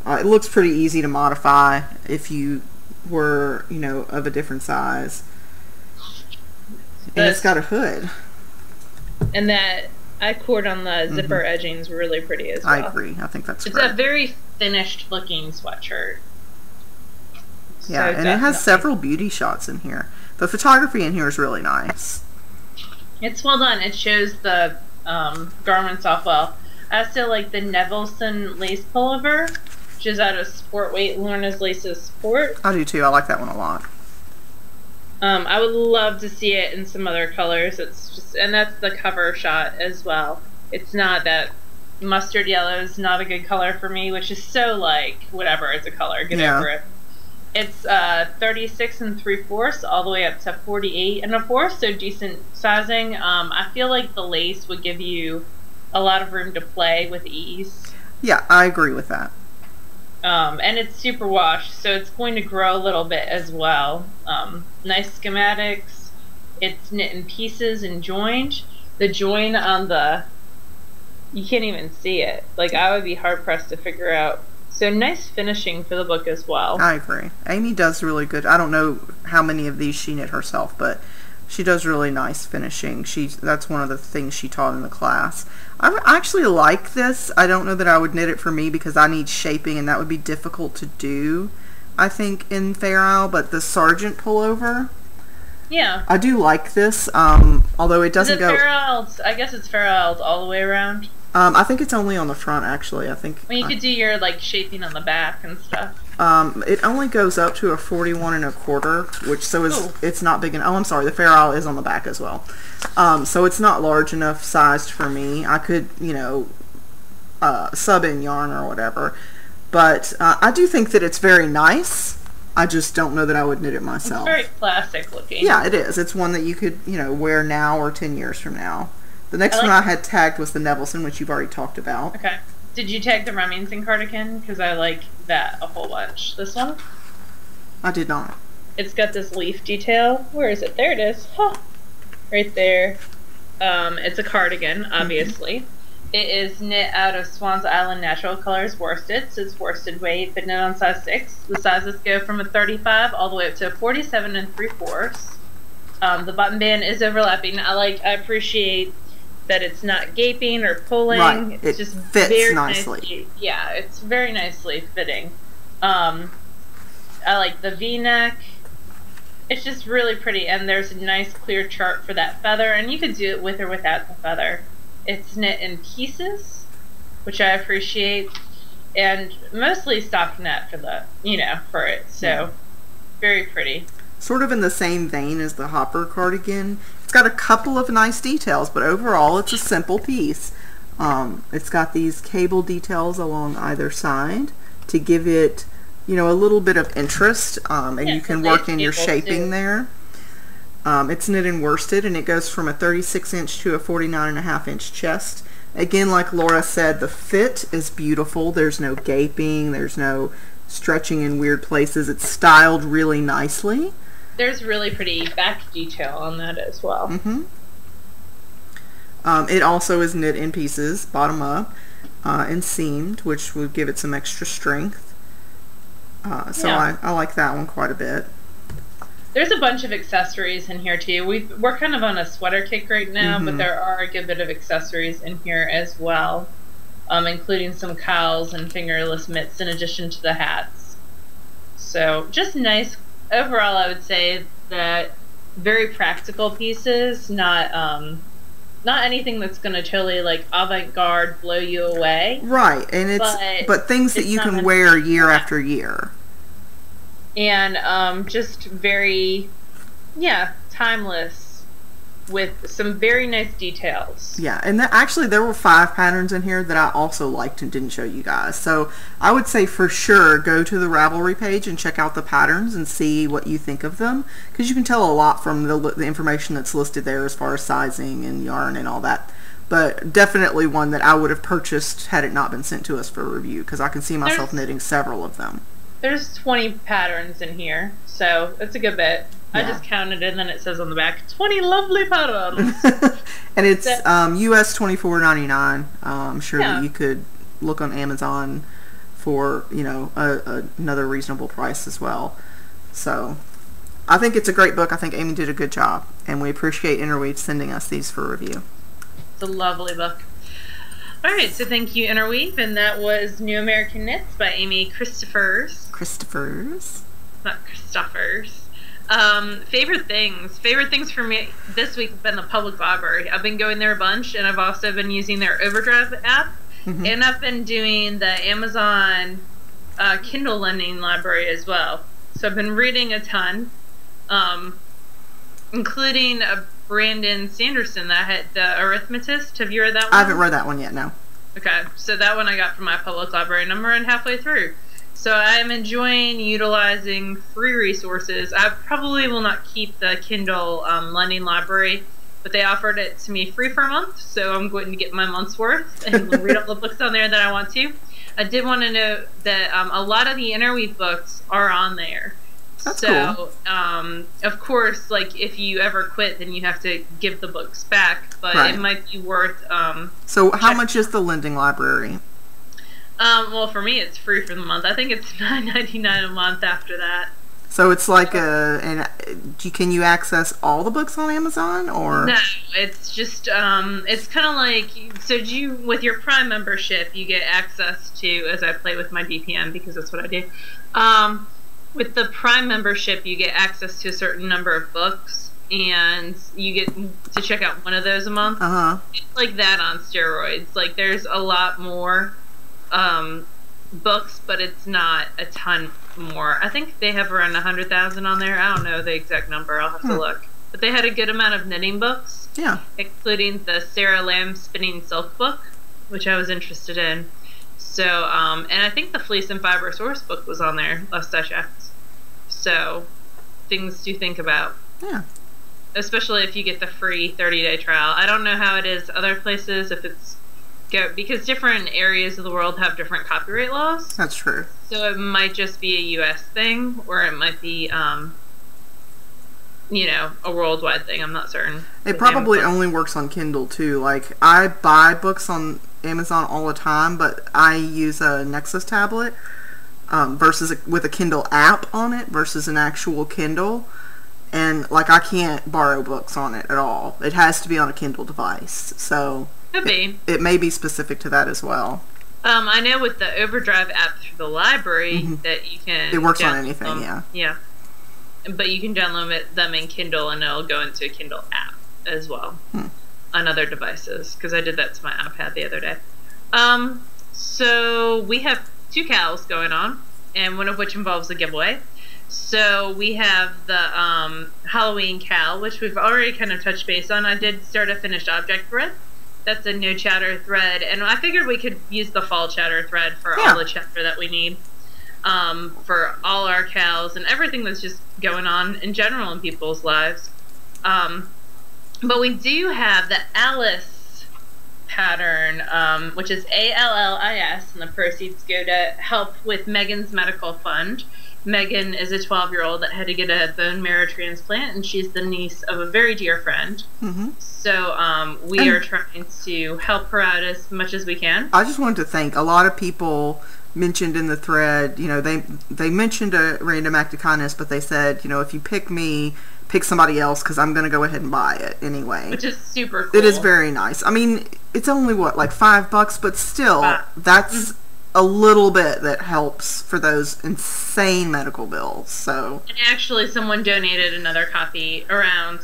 It looks pretty easy to modify if you were, you know, of a different size. And it's got a hood. And that I-cord on the zipper edging is really pretty as well. I agree. I think that's great. It's a very finished looking sweatshirt. Yeah, and it has several beauty shots in here. The photography in here is really nice. It's well done. It shows the garments off well. I also like the Nevelson lace pullover, which is out of Sport Weight, Lorna's Laces Sport. I do too. I like that one a lot. I would love to see it in some other colors. It's just, and that's the cover shot as well. It's not that mustard yellow is not a good color for me, which is so like whatever, it's a color. Get over it. It's 36 3/4 all the way up to 48 1/4, so decent sizing. I feel like the lace would give you a lot of room to play with ease. Yeah, I agree with that. And it's super washed, so it's going to grow a little bit as well. Nice schematics. It's knit in pieces and joined. The join on the, you can't even see it. Like, I would be hard pressed to figure out. So nice finishing for the book as well. I agree. Amy does really good. I don't know how many of these she knit herself, but she does really nice finishing. That's one of the things she taught in the class. I actually like this. I don't know that I would knit it for me because I need shaping, and that would be difficult to do, I think, in Fair Isle. But the Sergeant pullover, yeah, I do like this. Although it doesn't go. Fair Isle? I guess it's Fair Isle all the way around. I think it's only on the front, actually. I think. Well, you could do your like shaping on the back and stuff. It only goes up to a 41 1/4, which it's not big enough. Oh, I'm sorry. The Fair Isle is on the back as well. So it's not large enough sized for me. I could, sub in yarn or whatever. But I do think that it's very nice. I just don't know that I would knit it myself. It's very classic looking. Yeah, it is. It's one that you could, wear now or 10 years from now. The next one I had tagged was the Nevelson, which you've already talked about. Okay. Did you tag the Remington cardigan? Because I like that a whole bunch. This one? I did not. It's got this leaf detail. Where is it? There it is. Huh. Right there. It's a cardigan, obviously. It is knit out of Swans Island Natural Colors worsted, so it's worsted weight, but knit on size 6. The sizes go from a 35 all the way up to a 47 3/4. The button band is overlapping. I appreciate that it's not gaping or pulling. Right. It's it just fits very nicely. Yeah, it's very nicely fitting. I like the V-neck. It's just really pretty, and there's a nice clear chart for that feather, and you could do it with or without the feather. It's knit in pieces, which I appreciate, and mostly stockinette for for it. So very pretty. Sort of in the same vein as the Hopper cardigan. It's got a couple of nice details, but overall it's a simple piece. It's got these cable details along either side to give it, a little bit of interest, and you can work in your shaping there. It's knit in worsted, and it goes from a 36-inch to a 49.5-inch chest. Again, like Laura said, the fit is beautiful. There's no gaping. There's no stretching in weird places. It's styled really nicely. There's really pretty back detail on that as well. It also is knit in pieces, bottom up, and seamed, which would give it some extra strength. I like that one quite a bit. There's a bunch of accessories in here too. We're kind of on a sweater kick right now, but there are a good bit of accessories in here as well, including some cowls and fingerless mitts in addition to the hats. So just nice. Overall, I would say that very practical pieces, not anything that's going to totally like avant-garde blow you away. Right, and but things that you can wear year after year. And just very, timeless with some very nice details. Yeah, and actually there were 5 patterns in here that I also liked and didn't show you guys. So I would say for sure go to the Ravelry page and check out the patterns and see what you think of them, because you can tell a lot from the information that's listed there as far as sizing and yarn and all that. But definitely one that I would have purchased had it not been sent to us for review, because I can see myself knitting several of them. There's 20 patterns in here, so it's a good bit. I just counted it, and then it says on the back, 20 lovely patterns. And it's US $24.99. I'm sure that you could look on Amazon for, another reasonable price as well. So I think it's a great book. I think Amy did a good job, and we appreciate Interweave sending us these for review. It's a lovely book. Alright, so thank you, Interweave, and that was New American Knits by Amy Christoffers. Not Christoffers. Favorite things for me this week have been the public library. I've been going there a bunch, and I've also been using their Overdrive app, and I've been doing the Amazon Kindle lending library as well. So I've been reading a ton, including Brandon Sanderson that had the Arithmetist. Have you read that one? I haven't read that one yet, no. Okay, so that one I got from my public library, and I'm around halfway through. So I am enjoying utilizing free resources. I probably will not keep the Kindle lending library, but they offered it to me free for a month, so I'm going to get my month's worth and read all the books on there that I want to. I did want to note that a lot of the Interweave books are on there. That's cool. So, of course, like, if you ever quit, then you have to give the books back, but it might be worth... so how much is the lending library? Well, for me, it's free for the month. I think it's $9.99 a month after that. So it's like can you access all the books on Amazon, or? No, it's just, it's kind of like, so with your Prime membership, you get access to, as I play with my DPM, because that's what I do, with the Prime membership, you get access to a certain number of books, and you get to check out one of those a month. It's like that on steroids. Like, there's a lot more books, but it's not a ton more. I think they have around 100,000 on there. I don't know the exact number. I'll have to look. But they had a good amount of knitting books. Yeah. Including the Sarah Lamb Spinning Silk book, which I was interested in. So, and I think the Fleece and Fiber Source book was on there last I checked. So, things to think about. Yeah. Especially if you get the free 30-day trial. I don't know how it is other places, if it's because different areas of the world have different copyright laws. That's true. So it might just be a U.S. thing, or it might be, you know, a worldwide thing. I'm not certain. It probably only works on Kindle, too. Like, I buy books on Amazon all the time, but I use a Nexus tablet with a Kindle app on it versus an actual Kindle. And, like, I can't borrow books on it at all. It has to be on a Kindle device. So could be. It may be specific to that as well. I know with the Overdrive app through the library that you can... It works on anything, yeah. Yeah. But you can download them in Kindle, and it'll go into a Kindle app as well on other devices, because I did that to my iPad the other day. So we have 2 cows going on, and one of which involves a giveaway. So we have the Halloween cow, which we've already kind of touched base on. I did start a finished object thread. That's a no chatter thread, and I figured we could use the fall chatter thread for all the chatter that we need for all our cows and everything that's just going on in general in people's lives. But we do have the Alice pattern, which is ALLIS, and the proceeds go to help with Megan's medical fund. Megan is a 12-year-old that had to get a bone marrow transplant, and she's the niece of a very dear friend. So we are trying to help her out as much as we can. I just wanted to thank a lot of people mentioned in the thread. You know, they mentioned a random act of kindness, but they said, you know, if you pick me, pick somebody else, because I'm going to go ahead and buy it anyway. Which is super cool. It is very nice. I mean, it's only, what, like $5, but still, that's a little bit that helps for those insane medical bills. So, and actually, someone donated another copy around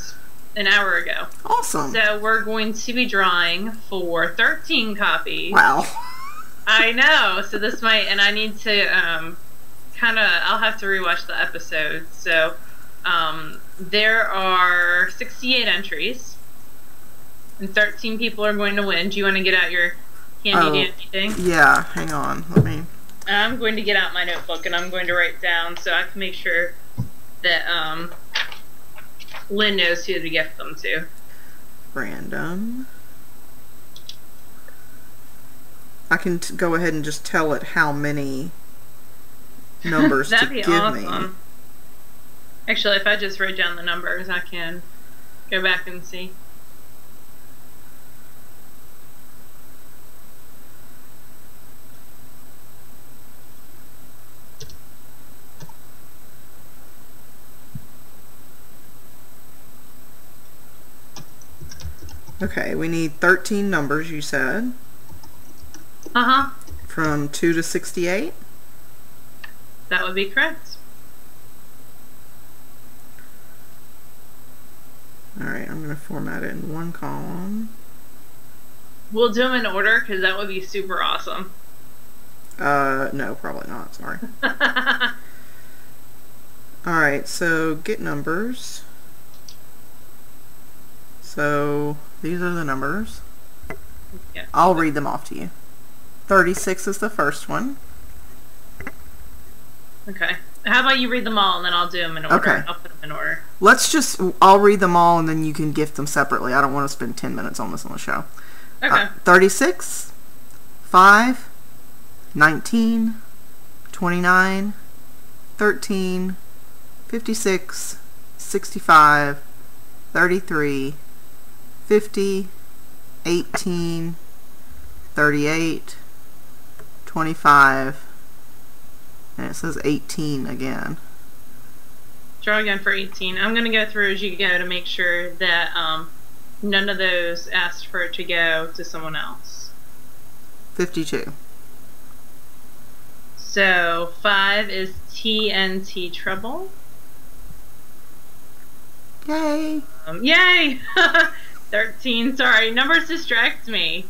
an hour ago. Awesome. So we're going to be drawing for 13 copies. Wow. I know. So this might, and I need to I'll have to rewatch the episode. So there are 68 entries, and 13 people are going to win. Do you want to get out your handy dandy thing? Yeah, hang on. Let me. I'm going to get out my notebook, and I'm going to write down so I can make sure that Lynn knows who to gift them to. Random. I can go ahead and just tell it how many numbers to give awesome. Me. Actually, if I just write down the numbers, I can go back and see. Okay, we need 13 numbers, you said. From 2 to 68? That would be correct. Alright, I'm going to format it in one column. We'll do them in order, because that would be super awesome. No, probably not, sorry. Alright, so get numbers. So, these are the numbers. Yeah. I'll read them off to you. 36 is the first one. Okay. How about you read them all, and then I'll do them in order. Okay. I'll put them in order. I'll read them all, and then you can gift them separately. I don't want to spend 10 minutes on this on the show. Okay. 36, 5, 19, 29, 13, 56, 65, 33, 50, 18, 38, 25, and it says 18 again. Draw again for 18. I'm going to go through as you go to make sure that none of those asked for it to go to someone else. 52. So 5 is TNT Trouble. Yay! Yay! 13, sorry, numbers distract me.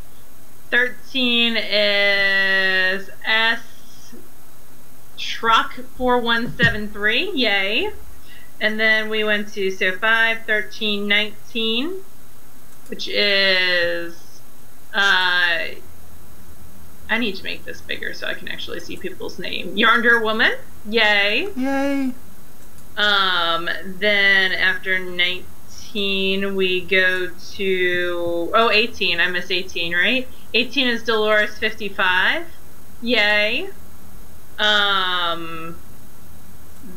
13 is S Truck 4173, yay. And then we went to, so 5, 13, 19, which is, I need to make this bigger so I can actually see people's name. Yarnder Woman, yay. Yay. Then after 19, we go to, 18, I missed 18, right? 18 is Dolores 55, yay.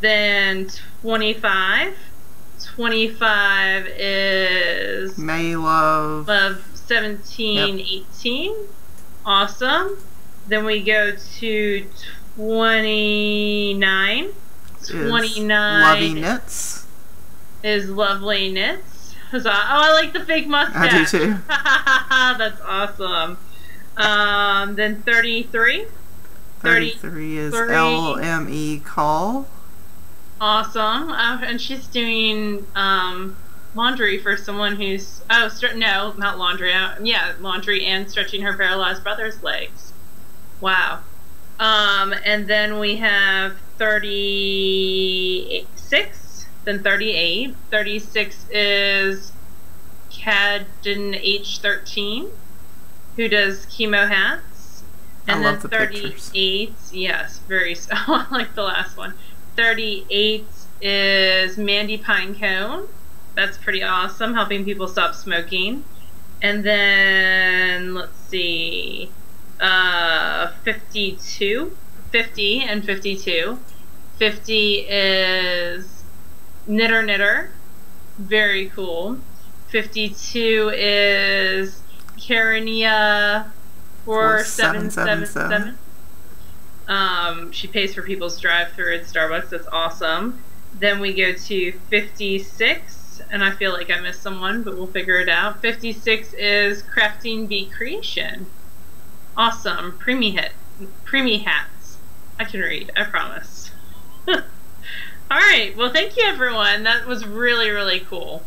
Then 25. 25 is May Love. Love 17, yep. 18. Awesome. Then we go to 29. 29 Lovey Knits. Is Lovely Knits. Huzzah. Oh, I like the fake mustache. I do too. That's awesome. Then 33. 33 is LME Call. Awesome. And she's doing laundry for someone who's no, not laundry. Laundry and stretching her paralyzed brother's legs. Wow. And then we have 36, then 38. 36 is Cadden H13, who does chemo hats. And I then love the 38, pictures. yes, I like the last one. 38 is Mandy Pinecone. That's pretty awesome, helping people stop smoking. And then, let's see, 52, 50 and 52. 50 is Knitter. Very cool. 52 is Karenia 4777. She pays for people's drive-thru at Starbucks. That's awesome. Then we go to 56, and I feel like I missed someone, but we'll figure it out. 56 is Crafting Bee Creation. Awesome. Preemie hats. I can read, I promise. Alright, well thank you everyone. That was really, really cool.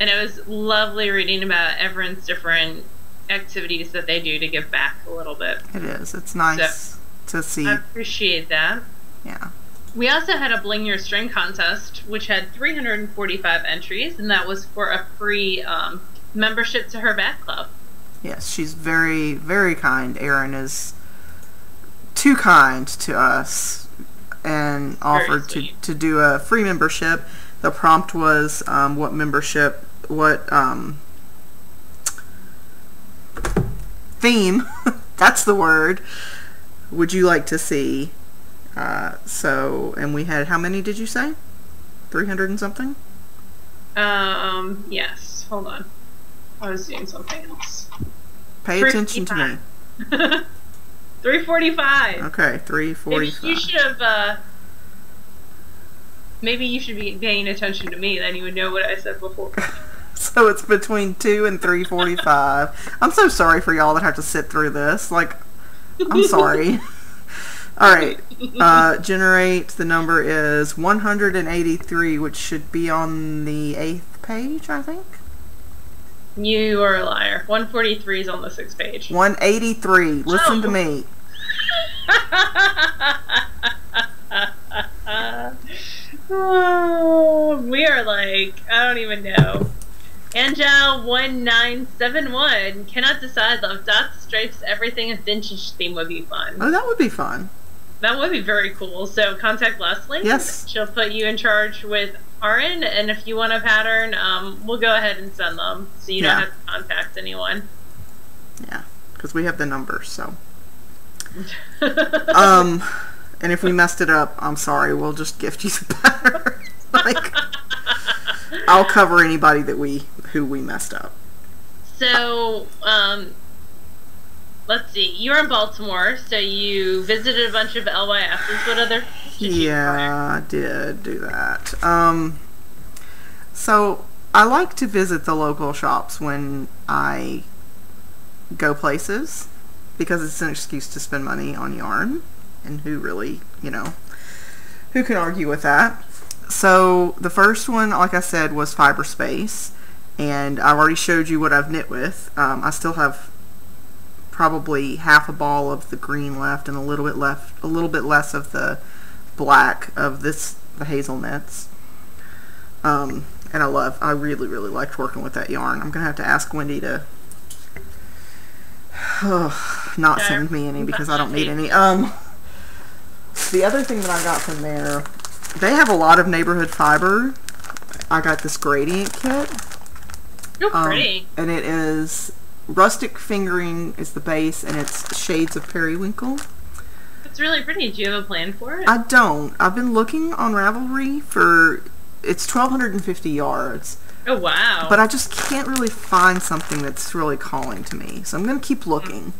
And it was lovely reading about everyone's different activities that they do to give back a little bit. It is. It's nice to see. I appreciate that. Yeah. We also had a Bling Your String contest, which had 345 entries, and that was for a free membership to her bat club. Yes, she's very, very kind. Erin is too kind to us and offered to do a free membership. The prompt was what theme, that's the word, would you like to see? And we had, how many did you say? 300 and something? Yes. Hold on. I was doing something else. Pay attention to me. 345. Okay, 345. Maybe you should be paying attention to me, then you would know what I said before. So it's between 2 and 345. I'm so sorry for y'all that have to sit through this. Like, I'm sorry. Alright, generate, the number is 183, which should be on the 8th page, I think? You are a liar. 143 is on the 6th page. 183, listen to me. Oh, we are like, I don't even know. Angel1971 cannot decide. Love dots, stripes, everything. A vintage theme would be fun. Oh, that would be fun. That would be very cool. So contact Leslie. Yes. She'll put you in charge with Aaron, and if you want a pattern, we'll go ahead and send them, so you don't have to contact anyone. Yeah, because we have the numbers, so. And if we messed it up, I'm sorry. We'll just gift you the pattern. Like, I'll cover anybody who we messed up. So, let's see. You're in Baltimore, so you visited a bunch of LYSs. What other? Yeah, I did do that. So I like to visit the local shops when I go places because it's an excuse to spend money on yarn, and who really, who can argue with that? So the first one, like I said, was Fiber Space, and I've already showed you what I've knit with. I still have probably half a ball of the green left and a little bit less of the black of the hazel knits. And I really liked working with that yarn. I'm gonna have to ask Wendy to not send me any because I don't need any. The other thing that I got from there, they have a lot of neighborhood fiber. I got this gradient kit. Oh, pretty. And it is rustic fingering is the base, and it's shades of periwinkle. It's really pretty. Do you have a plan for it? I don't. I've been looking on Ravelry for, it's 1,250 yards. Oh, wow. But I just can't really find something that's really calling to me. So I'm going to keep looking.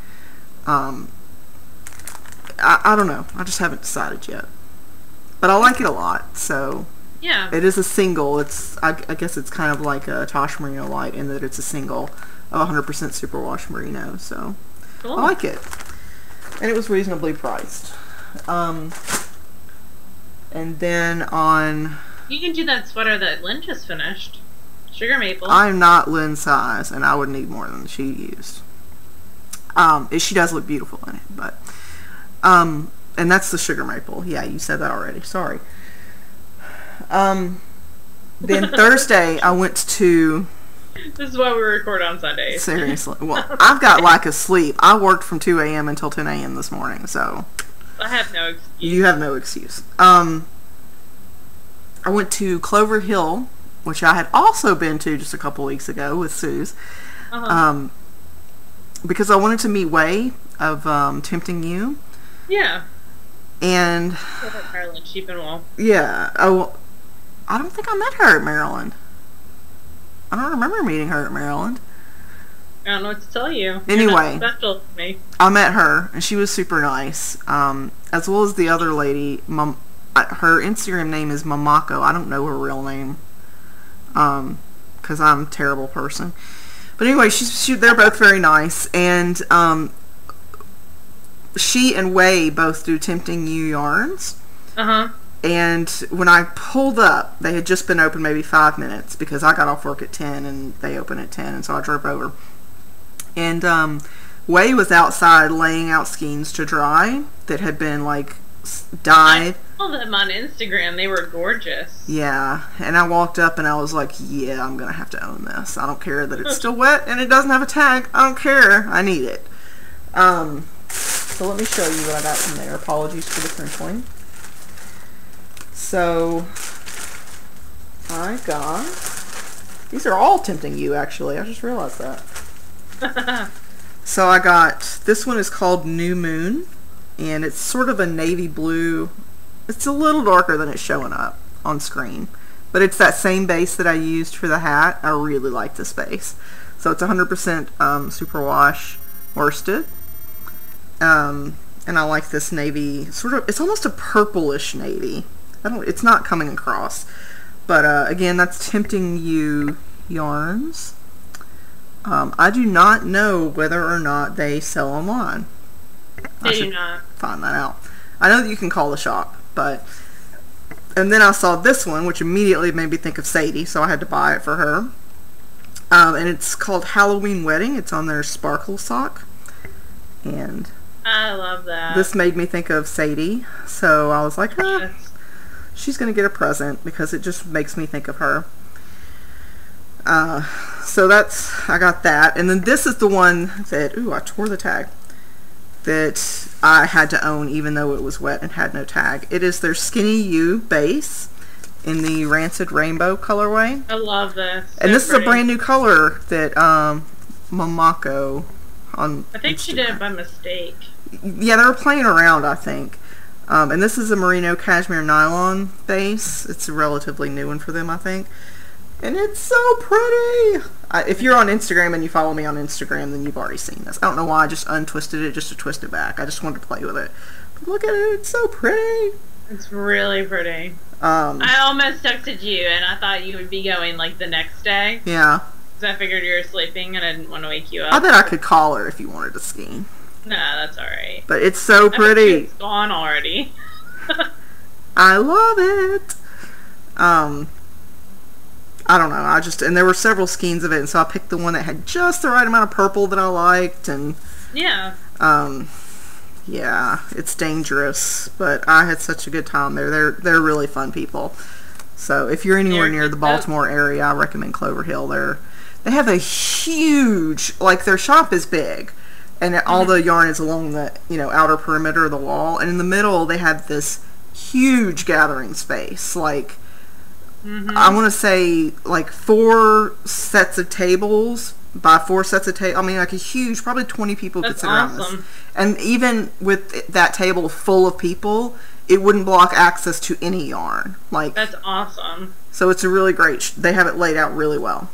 I don't know. I just haven't decided yet. But I like it a lot, so... Yeah. It is a single. I guess it's kind of like a Tosh Merino Light in that it's a single of 100% superwash merino, so... Cool. I like it. And it was reasonably priced. And then on... You can do that sweater that Lynn just finished. Sugar Maple. I'm not Lynn's size, and I would need more than she used. She does look beautiful in it, but... and that's the Sugar Maple. Yeah, you said that already. Sorry. Then Thursday, I went to... This is why we record on Sundays. Seriously. Well, I've got lack of sleep. I worked from 2 a.m. until 10 a.m. this morning, so... I have no excuse. You have no excuse. I went to Clover Hill, which I had also been to just a couple weeks ago with Suze. Because I wanted to meet Way of Tempting You. Yeah. And... Maryland, Sheep and Wool. Yeah. Oh, I don't think I met her at Maryland. I don't remember meeting her at Maryland. I don't know what to tell you. Anyway, You're not special to me. I met her, and she was super nice. As well as the other lady. Her Instagram name is Mamako. I don't know her real name. Because I'm a terrible person. But anyway, they're both very nice. And she and Way both do Tempting You yarns. Uh-huh. And when I pulled up, they had just been open maybe 5 minutes because I got off work at 10 and they open at 10, and so I drove over. And Way was outside laying out skeins to dry that had been like dyed. I saw them on Instagram. They were gorgeous. Yeah, and I walked up and I was like, yeah, I'm gonna have to own this. I don't care that it's still wet and it doesn't have a tag. I don't care. I need it. So let me show you what I got from there. Apologies for the crinkling. So I got, these are all Tempting You, actually. I just realized that. So I got, this one is called New Moon, and it's sort of a navy blue. It's a little darker than it's showing up on screen, but it's that same base that I used for the hat. I really like this base. So it's 100% superwash worsted. And I like this navy, sort of, it's almost a purplish navy. It's not coming across. But again, that's Tempting You yarns. I do not know whether or not they sell online. They do not. Find that out. I know that you can call the shop, but... And then I saw this one, which immediately made me think of Sadie, so I had to buy it for her. And it's called Halloween Wedding. It's on their sparkle sock. And... I love that. This made me think of Sadie, so I was like, she's going to get a present because it just makes me think of her. So I got that. And then this is the one that, I tore the tag, that I had to own even though it was wet and had no tag. It is their Skinny You base in the Rancid Rainbow colorway. I love this. And this is a brand new color that Mamako on I think Instagram. she did it by mistake. Yeah, they were playing around, I think. And this is a merino cashmere nylon base. It's a relatively new one for them, I think. And it's so pretty! If you're on Instagram and you follow me on Instagram, then you've already seen this. I don't know why I just untwisted it just to twist it back. I just wanted to play with it. But look at it, it's so pretty! It's really pretty. I almost texted you, and I thought you would be going, like, the next day. Yeah. Because I figured you were sleeping, and I didn't want to wake you up. I bet I could call her if you wanted to ski. Nah, that's alright. But it's so pretty. It's gone already. I love it. Um, I don't know. And there were several skeins of it, and so I picked the one that had just the right amount of purple that I liked, and yeah. Yeah, it's dangerous, but I had such a good time there. They're really fun people. So if you're anywhere near the Baltimore area, I recommend Clover Hill. They have a huge, like, their shop is big, and all the yarn is along the, outer perimeter of the wall, and in the middle they have this huge gathering space, like, I want to say, like, 4 sets of tables by 4 sets of tables. I mean, like a huge, probably 20 people could sit around this. And even with that table full of people, it wouldn't block access to any yarn. Like, that's awesome. So it's a really great, they have it laid out really well.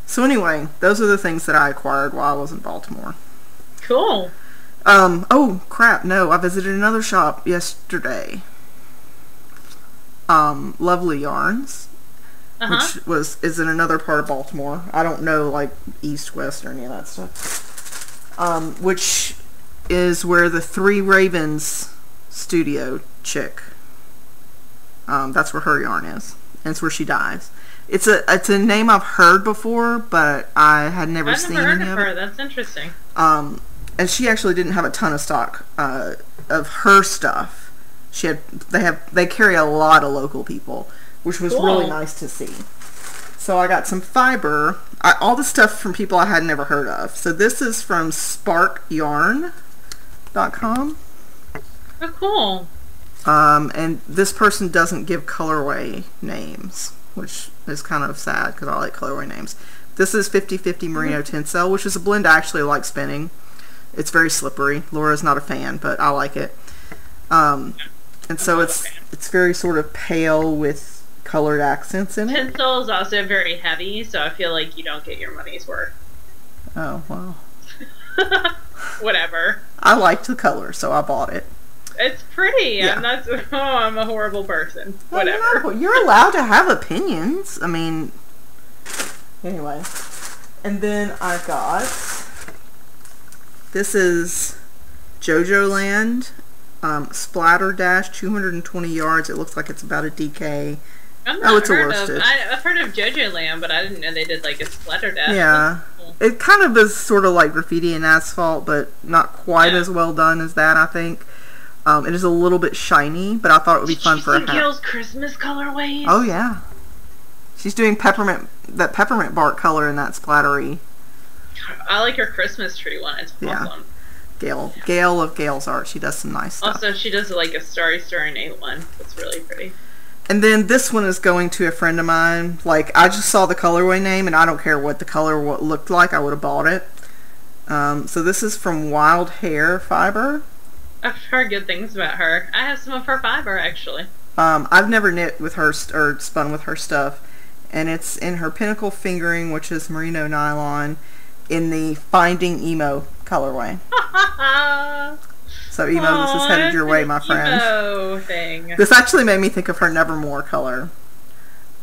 So anyway, those are the things that I acquired while I was in Baltimore. Cool. Oh, crap, no, I visited another shop yesterday. Lovely Yarns, which is in another part of Baltimore. I don't know, like, east, west, or any of that stuff. Which is where the Three Ravens studio chick, that's where her yarn is. And it's where she dies. It's a name I've heard before, but I had never seen any of it. I've never heard of her. That's interesting. And she actually didn't have a ton of stock of her stuff. They carry a lot of local people, which was really nice to see. So I got some fiber, all the stuff from people I had never heard of. So this is from sparkyarn.com. Oh, cool. And this person doesn't give colorway names, which is kind of sad because I like colorway names. This is 50/50 Merino Tencel, which is a blend I actually like spinning. It's very slippery. Laura's not a fan, but I like it. And so it's very sort of pale with colored accents in it. Tencel is also very heavy, so I feel like you don't get your money's worth. Oh, well. Whatever. I liked the color, so I bought it. It's pretty. Yeah. I'm a horrible person. Well, Whatever. You're allowed to have opinions. I mean, anyway. And then I got, this is JoJo Land. Splatter Dash, 220 yards. It looks like it's about a DK. It's a worsted. I've heard of JoJo Land, but I didn't know they did like a Splatter Dash. Yeah. Cool. It kind of is sort of like graffiti and asphalt, but not quite as well done as that, I think. It is a little bit shiny, but I thought it would be fun for a hat. Gil's Christmas colorways? Oh, yeah. She's doing that peppermint bark color in that splattery. I like her Christmas tree one. It's awesome. Gail of Gail's Art. She does some nice stuff. Also, she does like a Starry Night one. That's really pretty. And then this one is going to a friend of mine. Like, I just saw the colorway name, and I don't care what the color looked like. I would have bought it. So this is from Wild Hair Fiber. I've heard good things about her. I have some of her fiber, actually. I've never knit with her or spun with her stuff. And it's in her Pinnacle Fingering, which is merino nylon, in the Finding Emo colorway. So Emo, this is headed your way, my friend. Emo thing. This actually made me think of her Nevermore color.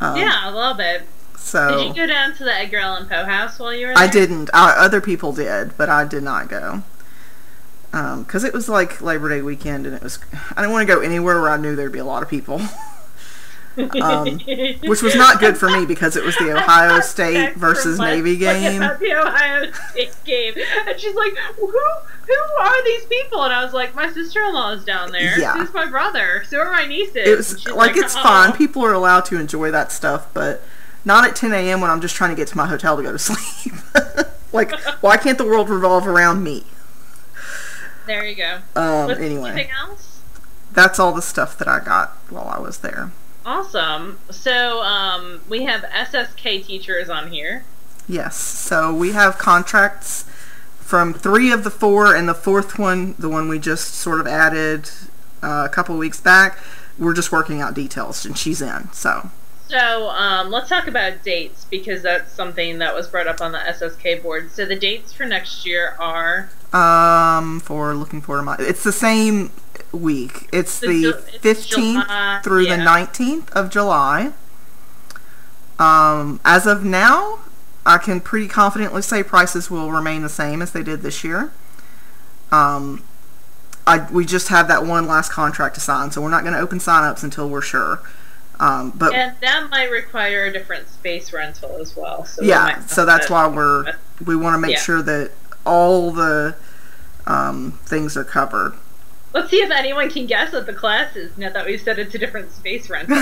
Yeah, a little bit. So did you go down to the Edgar Allan Poe house while you were there? I didn't. Other people did, but I did not go. Because it was like Labor Day weekend, and I didn't want to go anywhere where I knew there'd be a lot of people. Which was not good for me because it was the Ohio State versus Navy game. The Ohio State game, and she's like, "Who are these people?" And I was like, "My sister-in-law is down there. Yeah. Who's my brother? So are my nieces." It was like it's fine. People are allowed to enjoy that stuff, but not at 10 a.m. when I'm just trying to get to my hotel to go to sleep. Like, why can't the world revolve around me? There you go. Anyway, anything else? That's all the stuff that I got while I was there. Awesome. So, we have SSK teachers on here. Yes. So we have contracts from 3 of the 4, and the 4th one, the one we just sort of added a couple weeks back, we're just working out details, and she's in. So, let's talk about dates, because that's something that was brought up on the SSK board. So the dates for next year are... it's the same week. It's the 15th through the 19th of July. As of now, I can pretty confidently say prices will remain the same as they did this year. We just have that one last contract to sign, so we're not going to open sign-ups until we're sure. But and that might require a different space rental as well. So yeah, so that's why we want to make sure that all the things are covered. Let's see if anyone can guess what the class is now that we've said it's a different space rental.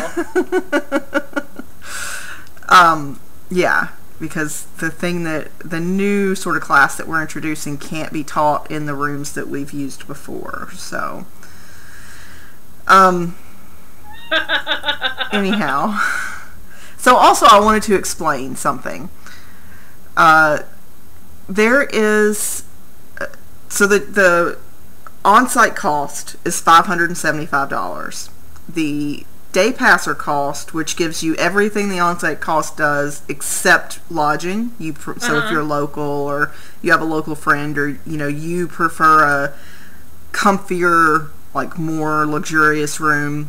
Yeah, because the new sort of class that we're introducing can't be taught in the rooms that we've used before. So, anyhow, so also I wanted to explain something. There is, so the on-site cost is $575. The day passer cost, which gives you everything the on-site cost does except lodging. So if you're local or you have a local friend, or you prefer a comfier, like more luxurious room,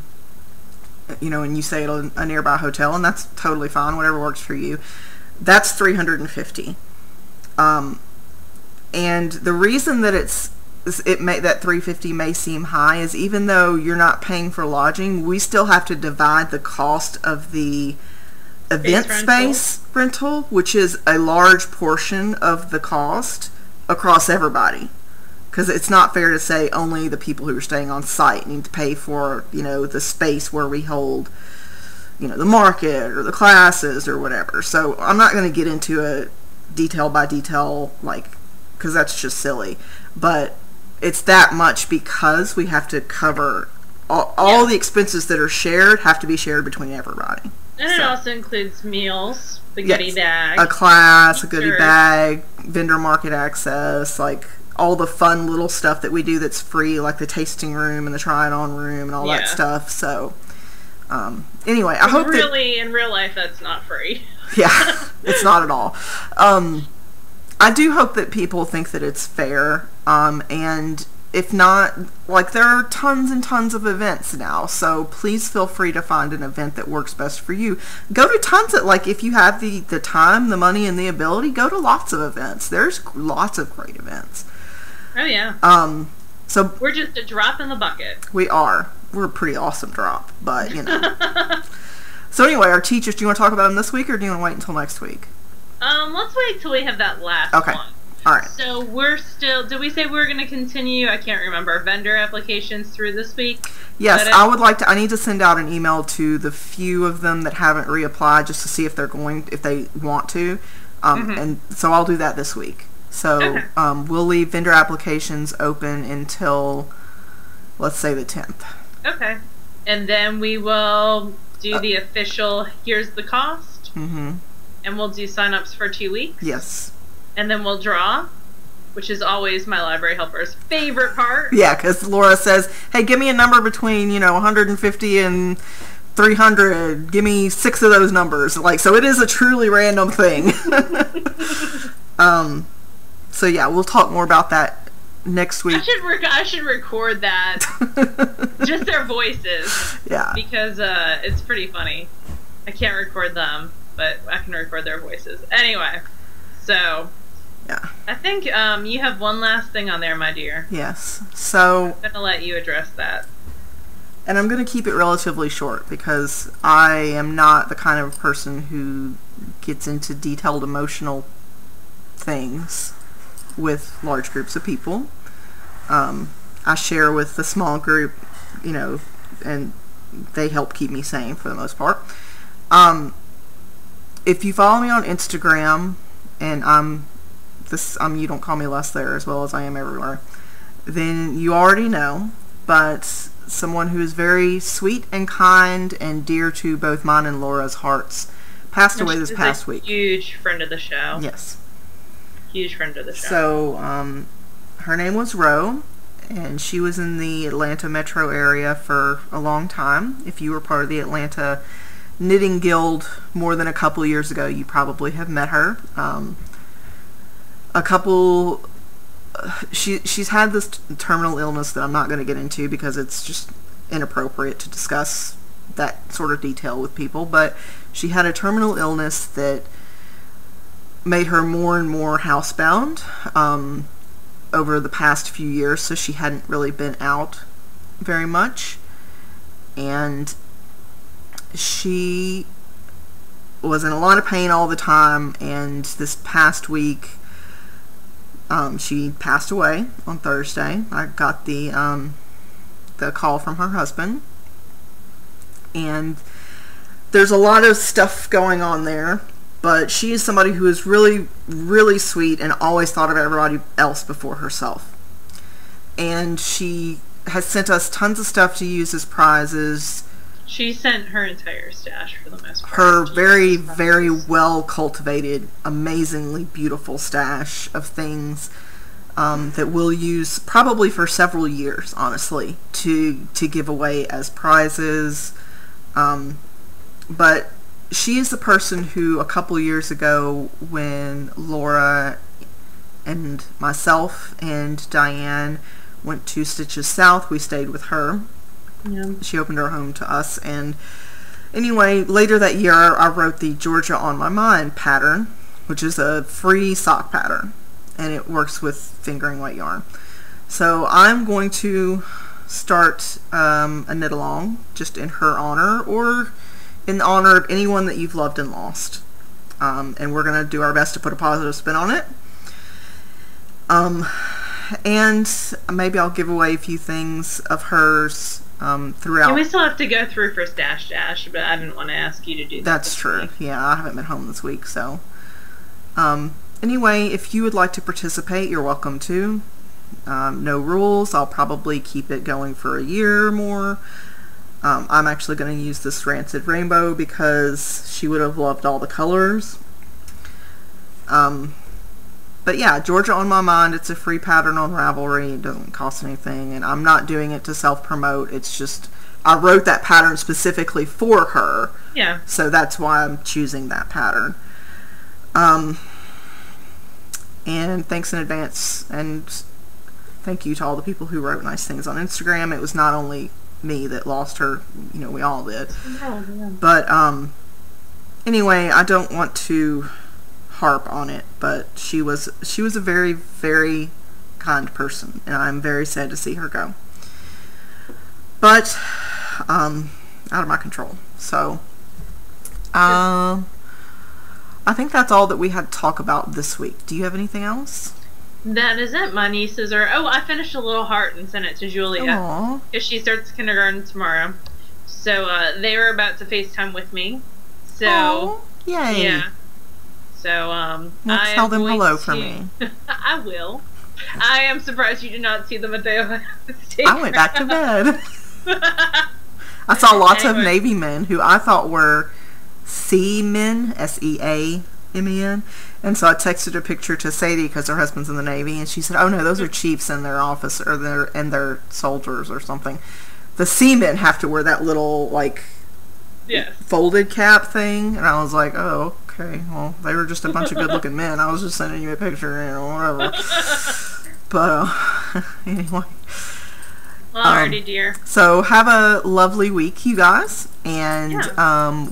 and you stay at a nearby hotel, and that's totally fine, whatever works for you. That's $350. And the reason that that $350 may seem high is, even though you're not paying for lodging, we still have to divide the cost of the event space rental, which is a large portion of the cost, across everybody. Because it's not fair to say only the people who are staying on site need to pay for, the space where we hold, the market or the classes or whatever. So I'm not going to get into a detail by detail, because that's just silly. But it's that much because we have to cover all the expenses that are shared have to be shared between everybody. And it also includes meals, the goodie bag, a class, a goodie bag, vendor market access, all the fun little stuff that we do that's free, like the tasting room and the try-it-on room and all that stuff. So, anyway, I hope in real life that's not free. Yeah, it's not at all. I do hope that people think that it's fair, and if not, there are tons and tons of events now, so please feel free to find an event that works best for you. Go to tons of, if you have the time, the money, and the ability, go to lots of events. There's lots of great events. Oh, yeah. So we're just a drop in the bucket. We are. We're a pretty awesome drop, but, So anyway, our teachers, do you want to talk about them this week, or do you want to wait until next week? Let's wait till we have that last one. All right. So we're still, did we say we were going to continue, I can't remember, vendor applications through this week? Yes, I need to send out an email to the few of them that haven't reapplied, just to see if they want to. And so I'll do that this week. So we'll leave vendor applications open until, let's say, the 10th. Okay. And then we will do the official, here's the cost. And we'll do sign-ups for 2 weeks. Yes. And then we'll draw, which is always my library helper's favorite part. Yeah, because Laura says, hey, give me a number between, 150 and 300. Give me 6 of those numbers. So it is a truly random thing. So yeah, we'll talk more about that next week. I should record that. Just their voices. Yeah. Because it's pretty funny. I can't record them, but I can record their voices. Anyway, so yeah, I think you have one last thing on there, my dear. Yes. So I'm gonna let you address that. And I'm gonna keep it relatively short because I am not the kind of person who gets into detailed emotional things with large groups of people. I share with the small group, and they help keep me sane for the most part. If you follow me on Instagram, and you don't call me Les there as well as I am everywhere, then you already know, but someone who is very sweet and kind and dear to both mine and Laura's hearts passed away this past week. Huge friend of the show. Yes. Huge friend of the show. So, her name was Ro, and she was in the Atlanta metro area for a long time. If you were part of the Atlanta Knitting Guild more than a couple years ago, you probably have met her. She's had this terminal illness that I'm not going to get into because it's just inappropriate to discuss that sort of detail with people, but she had a terminal illness that made her more and more housebound over the past few years, so she hadn't really been out very much. And she was in a lot of pain all the time, and this past week, she passed away on Thursday. I got the call from her husband, and there's a lot of stuff going on there, but she is somebody who is really, really sweet and always thought of everybody else before herself. And she has sent us tons of stuff to use as prizes. She sent her entire stash for the most part. Her very, very well cultivated, amazingly beautiful stash of things that we'll use probably for several years, honestly, to give away as prizes. But she is the person who, a couple years ago, when Laura and myself and Diane went to Stitches South, we stayed with her. Yeah. She opened her home to us, and anyway, later that year I wrote the Georgia on My Mind pattern, which is a free sock pattern, and it works with fingering weight yarn. So I'm going to start a knit along just in her honor, or in honor of anyone that you've loved and lost, and we're going to do our best to put a positive spin on it. And maybe I'll give away a few things of hers throughout. And we still have to go through for Stash Dash, but I didn't want to ask you to do that. That's true. Week. Yeah, I haven't been home this week, so. Anyway, if you would like to participate, you're welcome to. No rules. I'll probably keep it going for a year or more. I'm actually going to use this Rancid Rainbow because she would have loved all the colors. But yeah, Georgia on My Mind, it's a free pattern on Ravelry. It doesn't cost anything, and I'm not doing it to self-promote. It's just, I wrote that pattern specifically for her. Yeah. So that's why I'm choosing that pattern. And thanks in advance, and thank you to all the people who wrote nice things on Instagram. It was not only me that lost her, you know, we all did. Oh, yeah. But anyway, I don't want to harp on it, but she was a very, very kind person, and I'm very sad to see her go. But out of my control. So I think that's all that we had to talk about this week. Do you have anything else? That is it. My nieces are... Oh, I finished a little heart and sent it to Julia. Because she starts kindergarten tomorrow. So they were about to FaceTime with me. So... Aww, yay. Yeah. So, tell them hello for me. I will. I am surprised you did not see them at the Ohio State. I went back to bed. I saw lots of Navy men who I thought were seamen, S-E-A-M-E-N. And so I texted a picture to Sadie because her husband's in the Navy, and she said, "Oh no, those are chiefs in their office, or they're soldiers or something. The seamen have to wear that little like folded cap thing." And I was like, "Oh, okay. Well, they were just a bunch of good-looking men. I was just sending you a picture, you know, whatever." But anyway. Alrighty, dear. So have a lovely week, you guys, and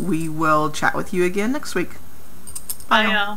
we will chat with you again next week. Bye, y'all.